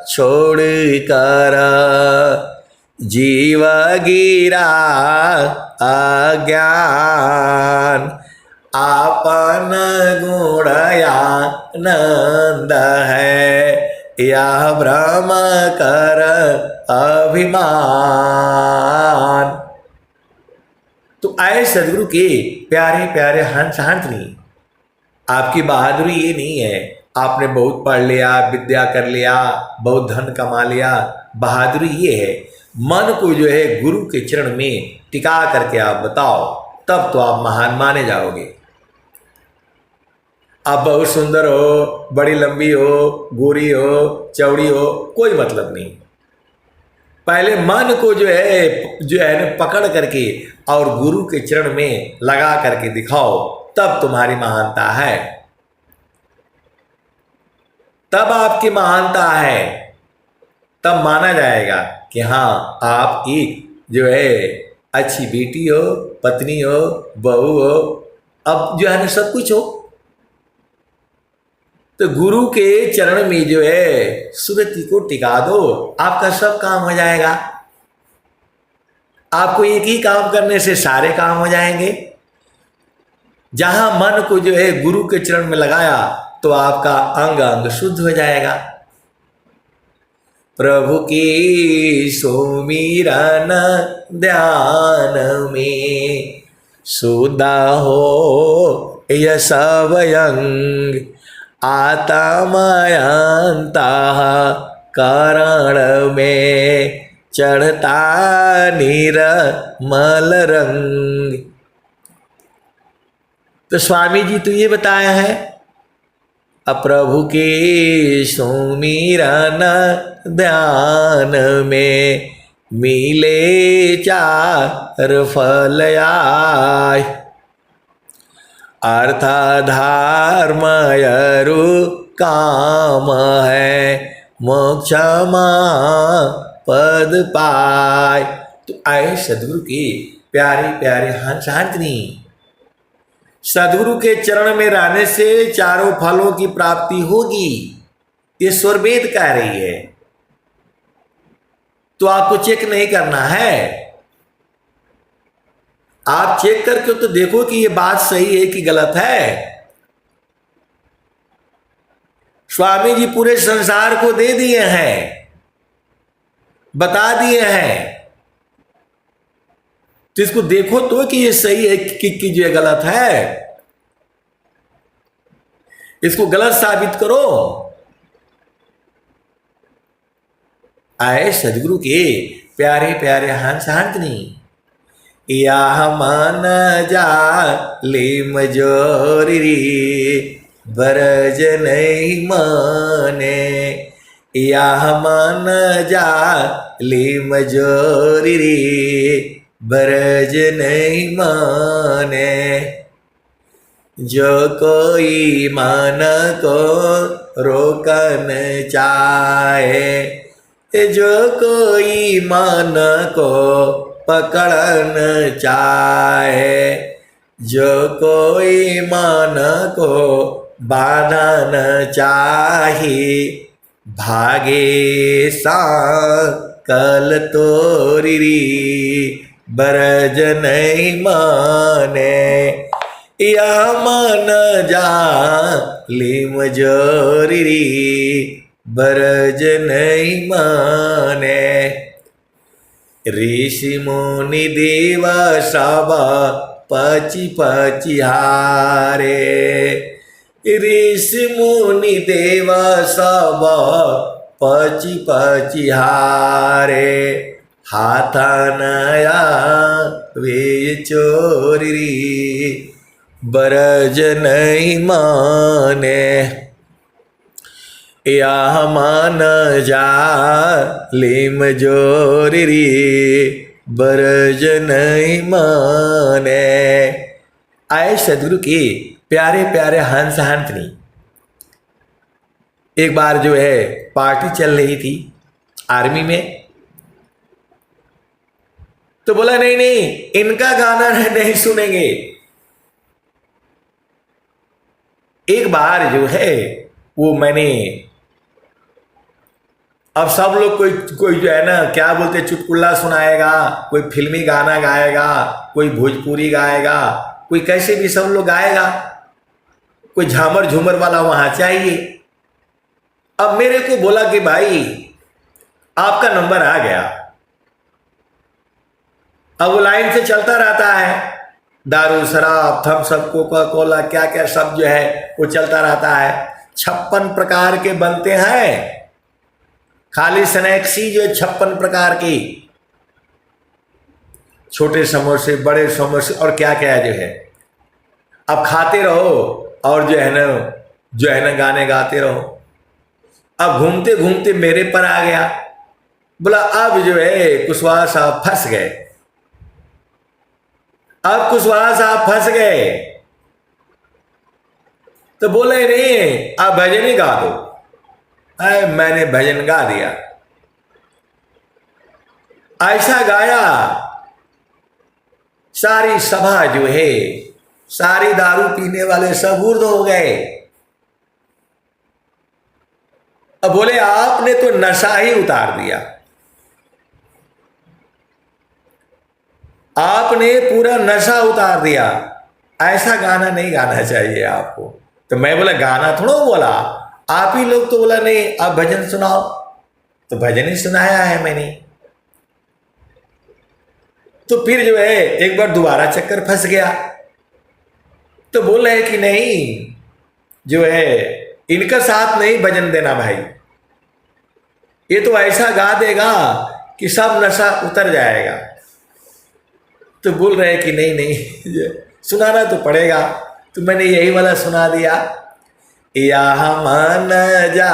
छोड़ कर जीव गिरा अज्ञान, आपन गुणया नंद है यह भ्रम कर अभिमान। तो आए सदगुरु के प्यारे प्यारे हंस हंसनी, आपकी बहादुरी ये नहीं है आपने बहुत पढ़ लिया, विद्या कर लिया, बहुत धन कमा लिया। बहादुरी ये है मन को जो है गुरु के चरण में टिका करके आप बताओ, तब तो आप महान माने जाओगे। आप बहुत सुंदर हो, बड़ी लंबी हो, गोरी हो, चौड़ी हो, कोई मतलब नहीं। पहले मन को जो है ना पकड़ करके और गुरु के चरण में लगा करके दिखाओ, तब तुम्हारी महानता है, तब आपकी महानता है। तब माना जाएगा कि हाँ आप एक जो है अच्छी बेटी हो, पत्नी हो, बहू हो, अब जो है ना सब कुछ हो। तो गुरु के चरण में जो है सुरति को टिका दो, आपका सब काम हो जाएगा। आपको एक ही काम करने से सारे काम हो जाएंगे। जहां मन को जो है गुरु के चरण में लगाया तो आपका अंग अंग शुद्ध हो जाएगा। प्रभु की सुमिरन ध्यान में सुधा हो यह सब अंग, आत्मयंता करण में चढ़ता निर्मल रंग। तो स्वामी जी तो ये बताया है, प्रभु के सुमिरन ध्यान में मिले चार फल आय, अर्थ धर्म अरु काम है, मोक्ष पद पाय। तो आए सदगुरु के प्यारे प्यारे हंस हंसनी, सदगुरु के चरण में रहने से चारों फलों की प्राप्ति होगी, ये स्वरवेद कह रही है। तो आपको चेक नहीं करना है, आप चेक करके तो देखो कि ये बात सही है कि गलत है। स्वामी जी पूरे संसार को दे दिए हैं, बता दिए हैं, तो इसको देखो तो कि ये सही है कि जो गलत है, इसको गलत साबित करो। आए सदगुरु के प्यारे प्यारे हंस हंसनी, या मन जा ले मजोरी बरज नहीं माने, या मन जा ले मजोरी बरज नहीं माने। जो कोई मन को रोकन चाहे, जो कोई मन को पकड़न चाहे, जो कोई मन को बाधा न चाही, भागे कल तोरी बरज नहीं माने, या मन जा लिम जोरी बरज नहीं माने। ऋषि मुनि देवा सब पची पची हारे, ऋषि मुनि देवा सब पची पची हारे, हाथा नया वे चोरी बरज नहीं माने, या मान जा लिम जोरी बरज नहीं माने। आए सदगुरु के प्यारे प्यारे हंस हंसनी। एक बार जो है पार्टी चल रही थी आर्मी में, तो बोला नहीं नहीं इनका गाना नहीं सुनेंगे। एक बार जो है वो मैंने, अब सब लोग कोई कोई जो है ना क्या बोलते चुटकुला सुनाएगा, कोई फिल्मी गाना गाएगा, कोई भोजपुरी गाएगा, कोई कैसे भी सब लोग गाएगा, कोई झामर झूमर वाला वहां चाहिए। अब मेरे को बोला कि भाई आपका नंबर आ गया। अब वो लाइन से चलता रहता है, दारू शराब थम्स अप कोका कोला क्या क्या सब जो है वो चलता रहता है। 56 प्रकार के बनते हैं, खाली स्नैक्सी जो 56 प्रकार की, छोटे समोसे बड़े समोसे और क्या क्या जो है। अब खाते रहो और जो है ना गाने गाते रहो। अब घूमते घूमते मेरे पर आ गया, बोला अब जो है कुशवाहा साहब फंस गए, अब कुशवाहा साहब फंस गए। तो बोले नहीं आप भजन ही गा दो। मैंने भजन गा दिया, ऐसा गाया सारी सभा जो है, सारी दारू पीने वाले सब उर्द हो गए। अब बोले आपने तो नशा ही उतार दिया, आपने पूरा नशा उतार दिया, ऐसा गाना नहीं गाना चाहिए आपको। तो मैं बोला गाना थोड़ा बोला, आप ही लोग तो बोला नहीं आप भजन सुनाओ, तो भजन ही सुनाया है मैंने। तो फिर जो है एक बार दोबारा चक्कर फंस गया, तो बोल रहे कि नहीं जो है इनका साथ नहीं भजन देना भाई, ये तो ऐसा गा देगा कि सब नशा उतर जाएगा। तो बोल रहे कि नहीं नहीं सुनाना तो पड़ेगा। तो मैंने यही वाला सुना दिया, या मन जा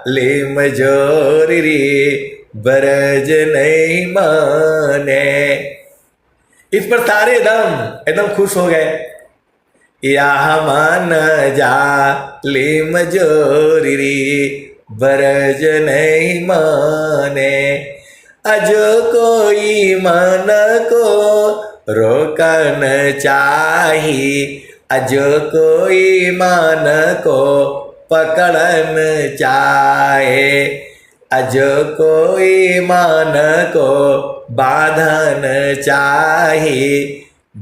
ले मजोरी बरज नहीं माने। इस पर सारे एकदम खुश हो गए। या मन जा ले मजोरी बरज नहीं माने, अजो कोई मन को रोकन चाही, अजो कोई मन को पकड़न चाहे, अजो कोई मन को बांधन चाही,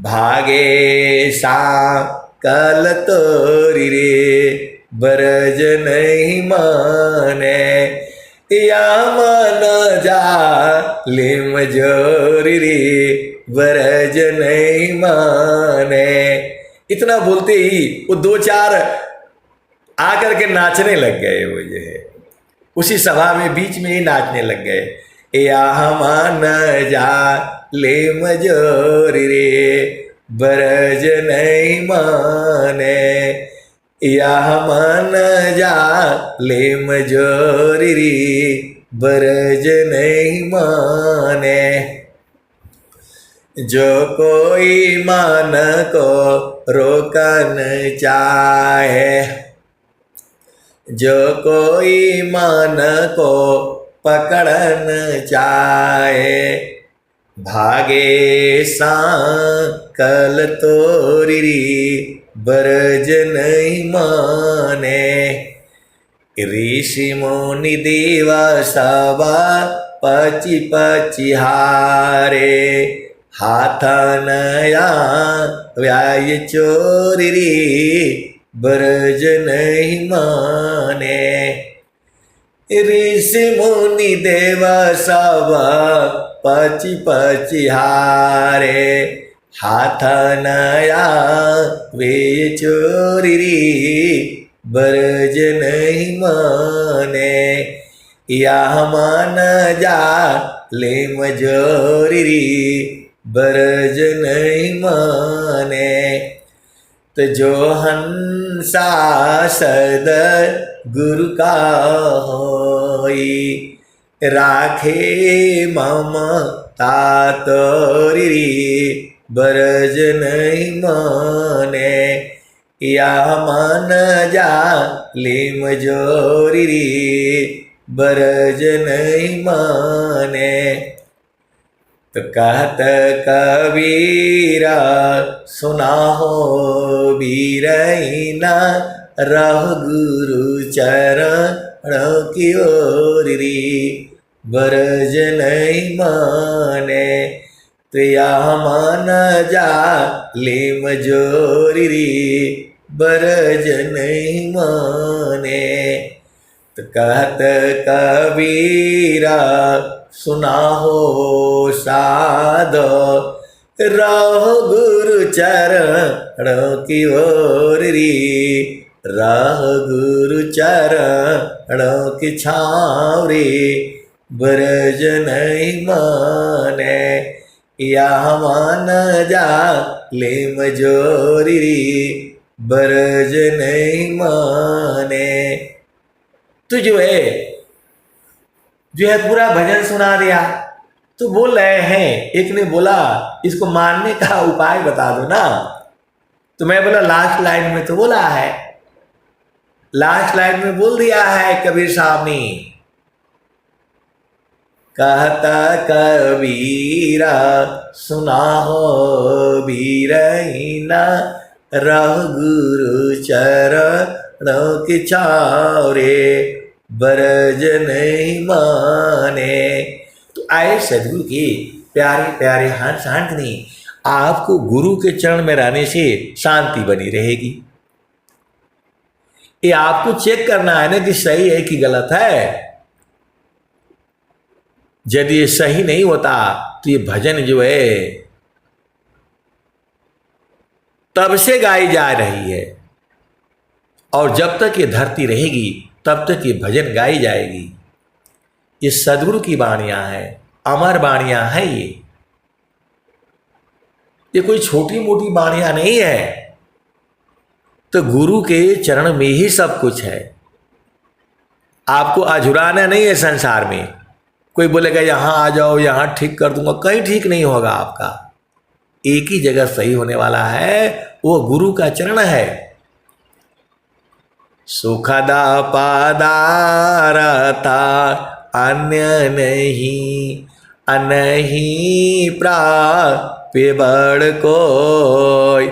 भागे कल तोरी रे बरज नहीं माने, या मन जा लिम जोरी रे बरज नहीं माने। इतना बोलते ही वो दो चार आकर के नाचने लग गए। वो जो है उसी सभा में बीच में ही नाचने लग गए। या मन जा लिम जोरी रे बरज नहीं माने, या मन जा लिम जोरी रे बरज नहीं माने। जो कोई मन को रोकन चाहे, जो कोई मन को पकड़न चाहे, भागे कल तोरी बरज नहीं माने। ऋषि मुनि देवा सवा पची पची हारे, हाथ नया व्याय चोरी बरज नहीं माने। ऋषि मुनि देवा सवा पची पची हारे, हाथ नया वे चोरी बरज नहीं माने। यह मान जा ले मजोरी बरज नहीं माने। तो जो हंसा सद गुरु का होई, राखे ममता तोरी बरज नहीं माने। या मन जा ले मजोरी बरज नहीं माने। तो कहत कबीरा सुना हो बीरैना, रह गुरु चरणों की ओरी बरज नहीं माने। तो यह मान जा ले मजोरी बरज नहीं माने। तो कहत कबीरा सुना हो साधो, रहो गुरु चरणों की ओरी, रह गुरु चरणों की छावरी बरज नहीं माने। या मान जा ले मजोरी बरज नहीं माने। तो जो है पूरा भजन सुना दिया। तो बोल रहे हैं, एक ने बोला इसको मानने का उपाय बता दो ना। तो मैं बोला लास्ट लाइन में तो बोला है, लास्ट लाइन में बोल दिया है कबीर साहब ने। कहता कबीरा सुना हो बीरैना, रह गुरु चरणों की छावरे बरज नहीं माने। तो आए सदगुरु के प्यारे प्यारे हंस हंसनी, आपको गुरु के चरण में रहने से शांति बनी रहेगी। ये आपको चेक करना है ना कि सही है कि गलत है। यदि ये सही नहीं होता तो ये भजन जो है तब से गाई जा रही है, और जब तक ये धरती रहेगी तब तक ये भजन गाई जाएगी। ये सदगुरु की वाणियां हैं, अमर वाणियां हैं। ये कोई छोटी मोटी वाणियां नहीं है। तो गुरु के चरण में ही सब कुछ है। आपको अझुराना नहीं है संसार में। कोई बोलेगा यहाँ आ जाओ, यहाँ ठीक कर दूंगा, कहीं ठीक नहीं होगा आपका। एक ही जगह सही होने वाला है, वो गुरु का चरण है। सुखदा पदारथा अन्य नहीं, अनही प्राप्य बड़ कोई,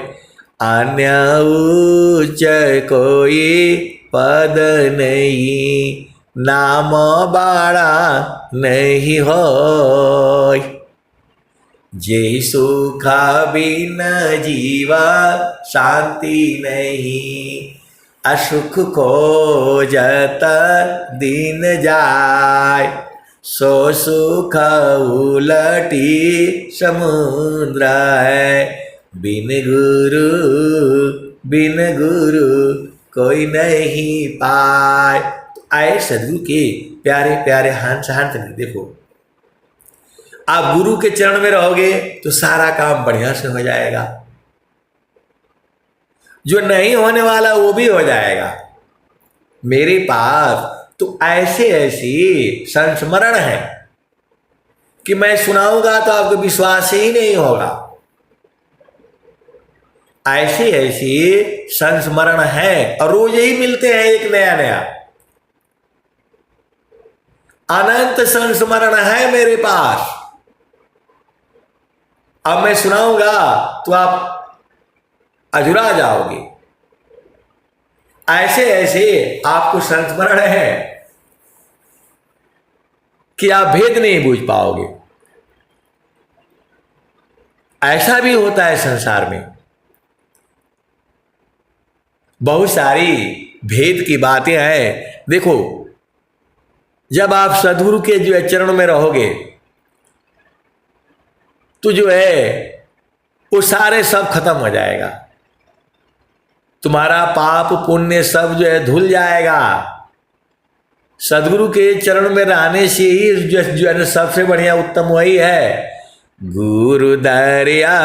अन्य उच्च कोई पद नहीं, नाम बाड़ा नहीं होय। जे सुख बिन जीवा शांति नहीं, असुख खोजत दिन जाय, सो सुख उलटी समुद्र है, बिन गुरु कोई नहीं पाए। तो आए सदगुरु के प्यारे प्यारे हंस हंस देखो, आप गुरु के चरण में रहोगे तो सारा काम बढ़िया से हो जाएगा, जो नहीं होने वाला वो भी हो जाएगा। मेरे पास तो ऐसे ऐसी संस्मरण है कि मैं सुनाऊंगा तो आपको विश्वास ही नहीं होगा। ऐसी ऐसी संस्मरण है और रोज ही मिलते हैं एक नया नया। अनंत संस्मरण है मेरे पास। अब मैं सुनाऊंगा तो आप अजुरा जाओगे। ऐसे ऐसे आपको संस्मरण है कि आप भेद नहीं बूझ पाओगे। ऐसा भी होता है संसार में, बहुत सारी भेद की बातें हैं। देखो, जब आप सदगुरु के जो है चरणों में रहोगे तो जो है वो सारे सब खत्म हो जाएगा, तुम्हारा पाप पुण्य सब जो है धुल जाएगा। सदगुरु के चरण में रहने से ही जो है सबसे बढ़िया उत्तम वही है। गुरु दरिया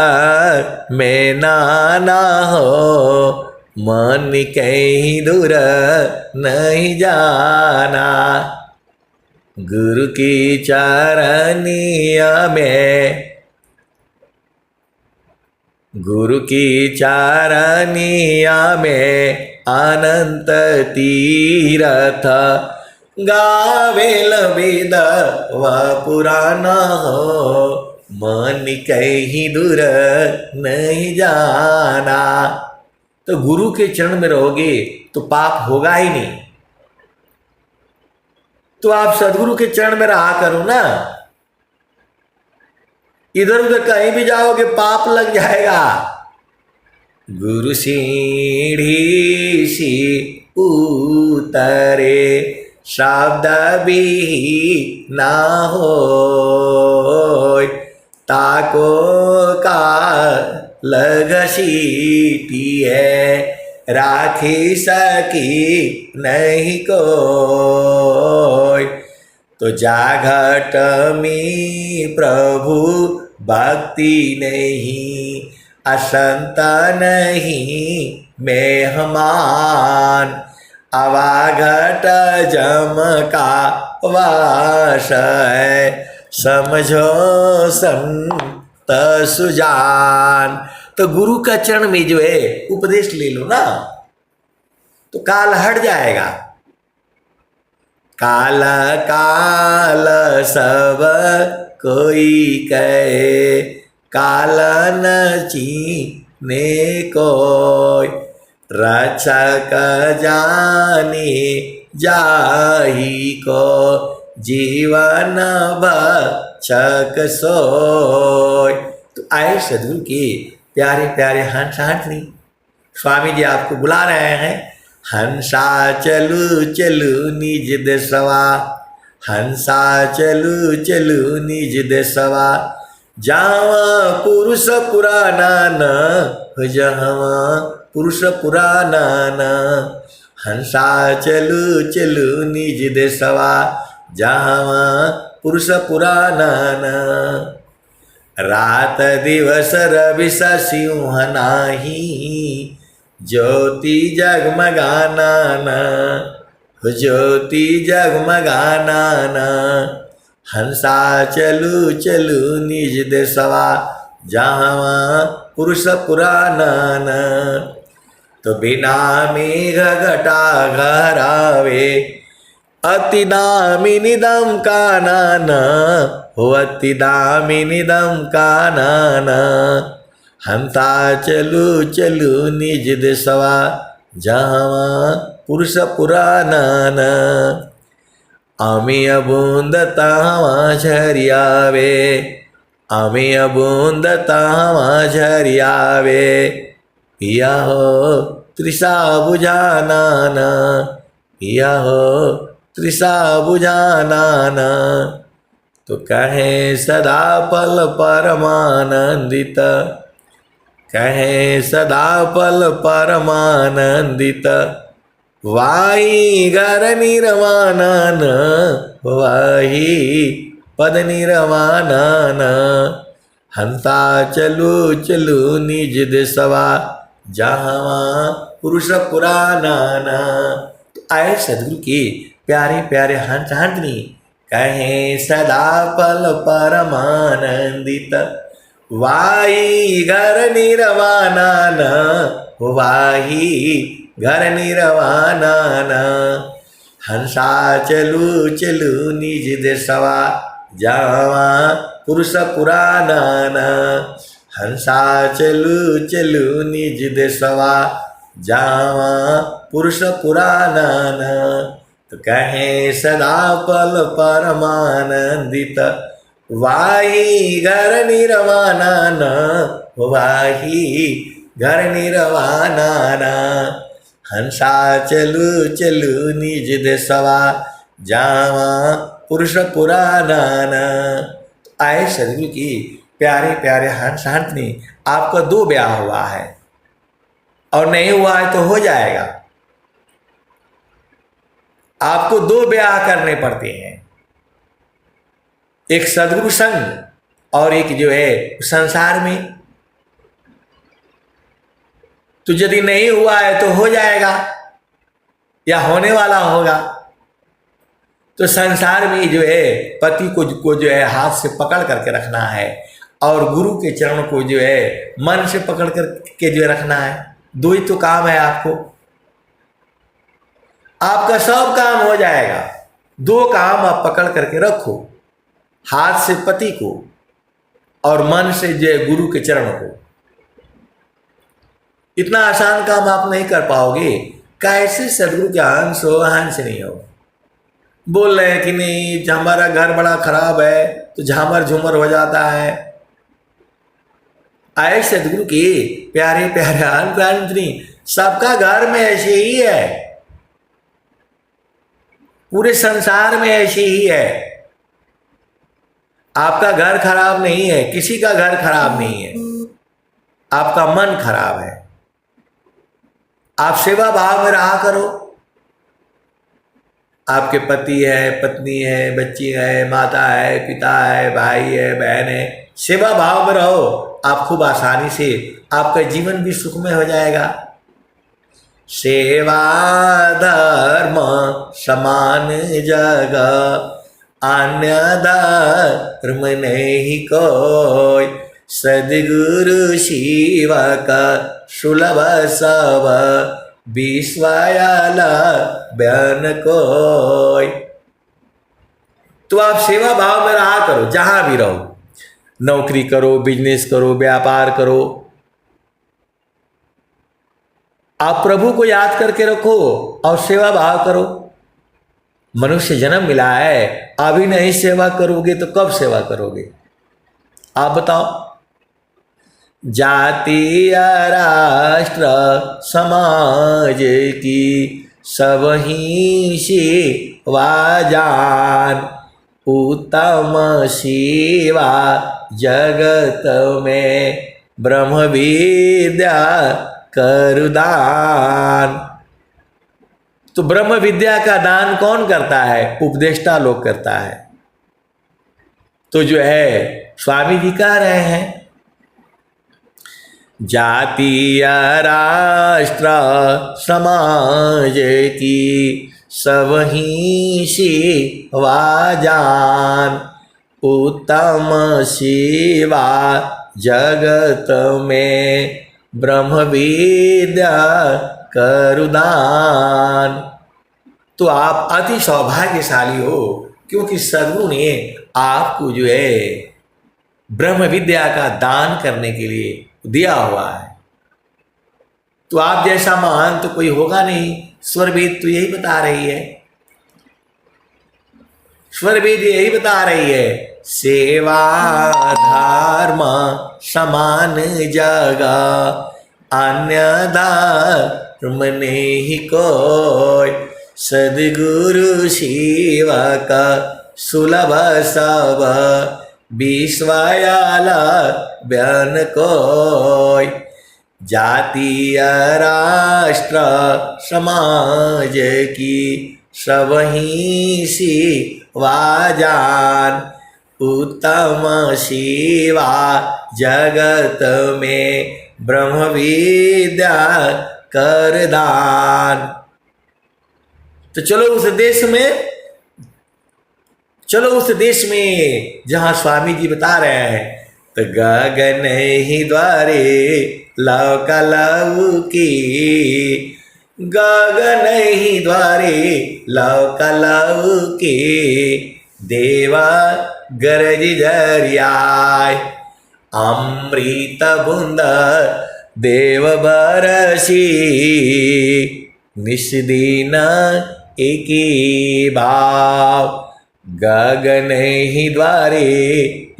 में नाना हो, मन कहीं दूर नहीं जाना। गुरु की चरनिया में, गुरु की चरनिया में अनंत तीरथ, गावेल वेद व पुराना हो, मन कहीं दूर नहीं जाना। तो गुरु के चरण में रहोगे तो पाप होगा ही नहीं। तो आप सदगुरु के चरण में रहा करो ना, इधर उधर कहीं भी जाओगे पाप लग जाएगा। गुरु सीढ़ी सी उतरे, शब्द भी ना हो, ताको का लग सीटी है, राखी सकी नहीं कोई। तो जाघट में प्रभु भक्ति नहीं, असंत नहीं मेहमान। अवाघट जम का वास है, समझो संत सुजान। तो गुरु का चरण में जो है उपदेश ले लो ना, तो काल हट जाएगा। काल काल सब कोई कहे, काल न चीने कोई। रक्षक जाने जाही को, जीवन भक्षक सोय। तो आए सदगुरु के प्यारे प्यारे हंस हंसनी, स्वामी जी आपको बुला रहे हैं। हंसा चलू चलू निज देशवा, हंसा चलू चलू निज देशवा। जहाँ पुरुष पुराना न, जहाँ पुरुष पुराना न। हंसा चलू चलू निज देशवा, जहाँ पुरुष पुराना न। रात दिवस रवि सिंह नाही, ज्योति जगमगाना न, ज्योति जगमगाना न। हंसा चलू चलू निज देशवा, जहाँ पुरुष पुराना न। तो बिना मेघ घटा घरावे, अति दामिनी दम का नाना हो, अति दामिनी दम का नाना। हंसा चलू चलू निज देशवा, जहाँ पुरुष पुराना न। अमिय बूंद तावा झरियावे, अमिय बूंद तावा झरियावे। पिया हो तृषा बुझाना न, पिया हो तृषा बुझाना न। तो कहे सदा पल परमानंदित, कहे सदा पल परमानंदित। वाही घर निर्वाणा न, वाही पद निर्वाणा न। हंसा चलू चलू निज देशवा, जहाँ पुरुष पुराना न। तो आए सदगुरु के प्यारे प्यारे हंस हंसनी, कहे सदा पल परमानंदित। वाही घर निर्वाणा न, वाही घर निर्वाणा न। हंसा चलू चलू निज देशवा, जहाँ पुरुष पुराना न। हंसा चलू चलू निज देशवा, जावा पुरुष पुराणन, तो कहें सदा पल परमानंदित, वाही घर निर्वाणन, वाही घर निर्वाणन। हंसा चलू चलू निज देशवा, जावा पुरुष पुराणन। आए सदगुरु की प्यारे प्यारे हंस हंसनी, आपका 2 ब्याह हुआ है और नहीं हुआ है तो हो जाएगा। आपको 2 ब्याह करने पड़ते हैं, एक सदगुरु संग और एक जो है संसार में। तो यदि नहीं हुआ है तो हो जाएगा या होने वाला होगा। तो संसार में जो है पति को जो है हाथ से पकड़ करके रखना है और गुरु के चरण को जो है मन से पकड़ करके जो है रखना है। 2 ही तो काम है आपको, आपका सब काम हो जाएगा। 2 काम आप पकड़ करके रखो, हाथ से पति को और मन से जो है गुरु के चरण को। इतना आसान काम आप नहीं कर पाओगे। कैसे सदगुरु के हंस हो, हंस नहीं हो। बोल रहे हैं कि नहीं हमारा घर बड़ा खराब है तो झामर झूमर हो जाता है। आए सदगुरु की प्यारे प्यारे हंसनी, सबका घर में ऐसे ही है, पूरे संसार में ऐसे ही है। आपका घर खराब नहीं है, किसी का घर खराब नहीं है, आपका मन खराब है। आप सेवा भाव में रहा करो। आपके पति है, पत्नी है, बच्ची है, माता है, पिता है, भाई है, बहन है, सेवा भाव में रहो। आप खूब आसानी से आपका जीवन भी सुखमय हो जाएगा। सेवा धर्म समान जग, अन्य धर्म नहीं कोई, सदगुरु शिवा का सुलभ सब, विश्वायाला बयान कोई। तो आप सेवा भाव में रहा करो, जहां भी रहो, नौकरी करो, बिजनेस करो, व्यापार करो। आप प्रभु को याद करके रखो और सेवा भाव करो। मनुष्य जन्म मिला है, अभी नहीं सेवा करोगे तो कब सेवा करोगे? आप बताओ। जातीय राष्ट्र समाज की सब ही सेवा जान, उत्तम सेवा जगत में ब्रह्म विद्या कर दान। तो ब्रह्म विद्या का दान कौन करता है? उपदेष्टा लोग करता है। तो जो है स्वामी जी कह रहे हैं, जातीय राष्ट्र समाज की सब ही सेवा जान, उत्तम सेवा जगत में ब्रह्म विद्या कर दान। तो आप अति सौभाग्यशाली हो, क्योंकि सद्गुरु ने आपको जो है ब्रह्म विद्या का दान करने के लिए दिया हुआ है। तो आप जैसा महान तो कोई होगा नहीं। स्वर वेद तो यही बता रही है, स्वर वेद यही बता रही है, सेवा धर्म समान जगा, अन्य धर्म नहीं कोई, सदगुरु सेवा का सुलभ सब, विश्वायाला बयान कोई। जातीय राष्ट्र समाज की सब ही सेवा जान, उत्तम सेवा जगत में ब्रह्म विद्या कर दान। तो चलो उस देश में जहां स्वामी जी बता रहे हैं, तो गगन ही द्वारे लौका लौकी, गगन ही द्वारे लौका लौकी, देवा गरज दरियाय, अमृत बूंद देव बरसी निस्दिन एकी भाव, गगन ही द्वारे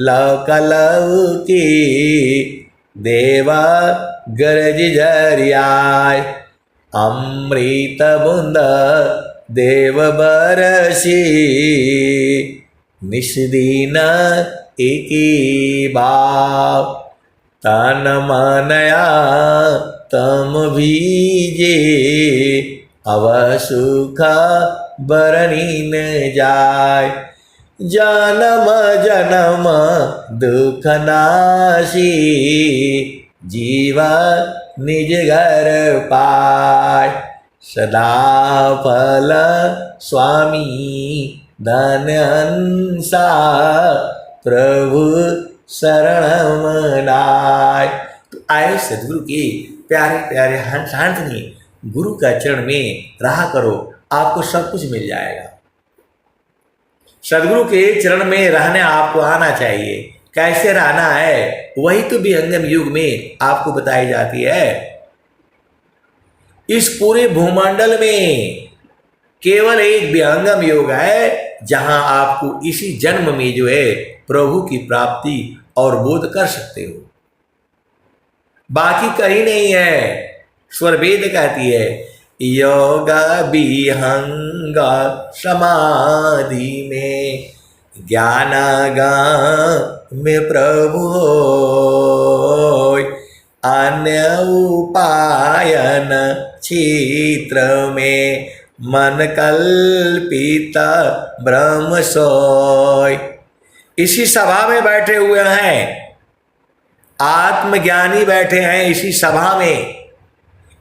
लौकी, देवा गरज जरियाय, अमृत बूंद देव बरसी निस्दिन एकी भाव, तन मनया तम भीजे, अव सुख बरनी न जाय, जन्म जन्म दुख नाशी, जीवा निज घर पाय, सदा फल स्वामी धन हंसा, प्रभु शरण मनाय। तो आए सदगुरु के प्यारे प्यारे हंस हंसनी, गुरु का चरण में रहा करो, आपको सब कुछ मिल जाएगा। सदगुरु के चरण में रहने आपको आना चाहिए। कैसे रहना है वही तो विहंगम युग में आपको बताई जाती है। इस पूरे भूमंडल में केवल एक विहंगम योग है जहां आपको इसी जन्म में जो है प्रभु की प्राप्ति और बोध कर सकते हो, बाकी कहीं नहीं है। स्वर वेद कहती है योग विहंग समाधि में, ज्ञान में प्रभु होय, अन्य उपायन क्षेत्र में, मन कल्पित ब्रह्म सोय। इसी सभा में बैठे हुए हैं आत्मज्ञानी, बैठे हैं इसी सभा में,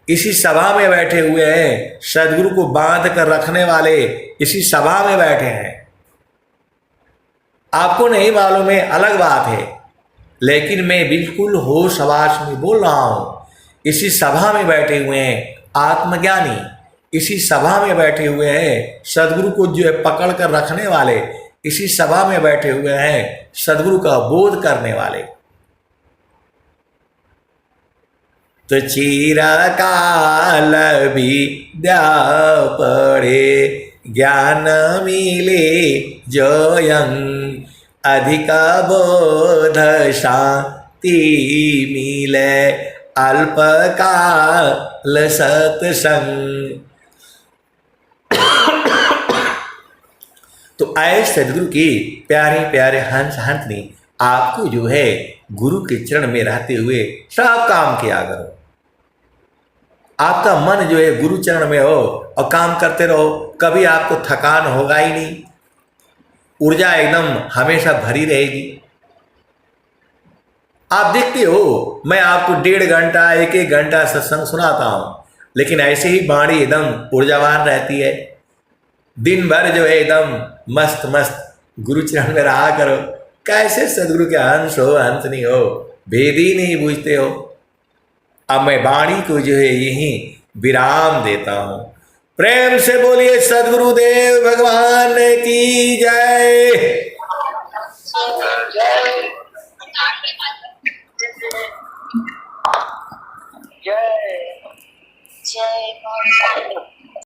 इसी सभा में बैठे हुए हैं सदगुरु को बांध कर रखने वाले, इसी सभा में बैठे हैं। आपको नहीं मालूम है अलग बात है, लेकिन मैं बिल्कुल होश हवास में बोल रहा हूं। इसी सभा में बैठे हुए हैं आत्मज्ञानी, इसी सभा में बैठे हुए हैं सदगुरु को जो है पकड़ कर रखने वाले, इसी सभा में बैठे हुए हैं सदगुरु का बोध करने वाले। तो चिरकाल विद्या पढ़े, ज्ञान मिले जोयं, अधिक बोध शांति मिले, अल्पकाल सत्संग। तो आए सदगुरु के प्यारे प्यारे हंस हंसनी, आपको जो है गुरु के चरण में रहते हुए सब काम किया करो। आपका मन जो है गुरु चरण में हो और काम करते रहो, कभी आपको थकान होगा ही नहीं, ऊर्जा एकदम हमेशा भरी रहेगी। आप देखते हो मैं आपको 1.5 घंटा 1 घंटा सत्संग सुनाता हूं, लेकिन ऐसे ही वाणी एकदम ऊर्जावान रहती है। दिन भर जो है एकदम मस्त मस्त गुरु चरण में रहा करो। कैसे सदगुरु के हंस हो हंस नहीं हो, भेद ही नहीं बूझते हो। अब मैं वाणी को जो है यहीं विराम देता हूं। प्रेम से बोलिए सदगुरुदेव भगवान की जय। जय जय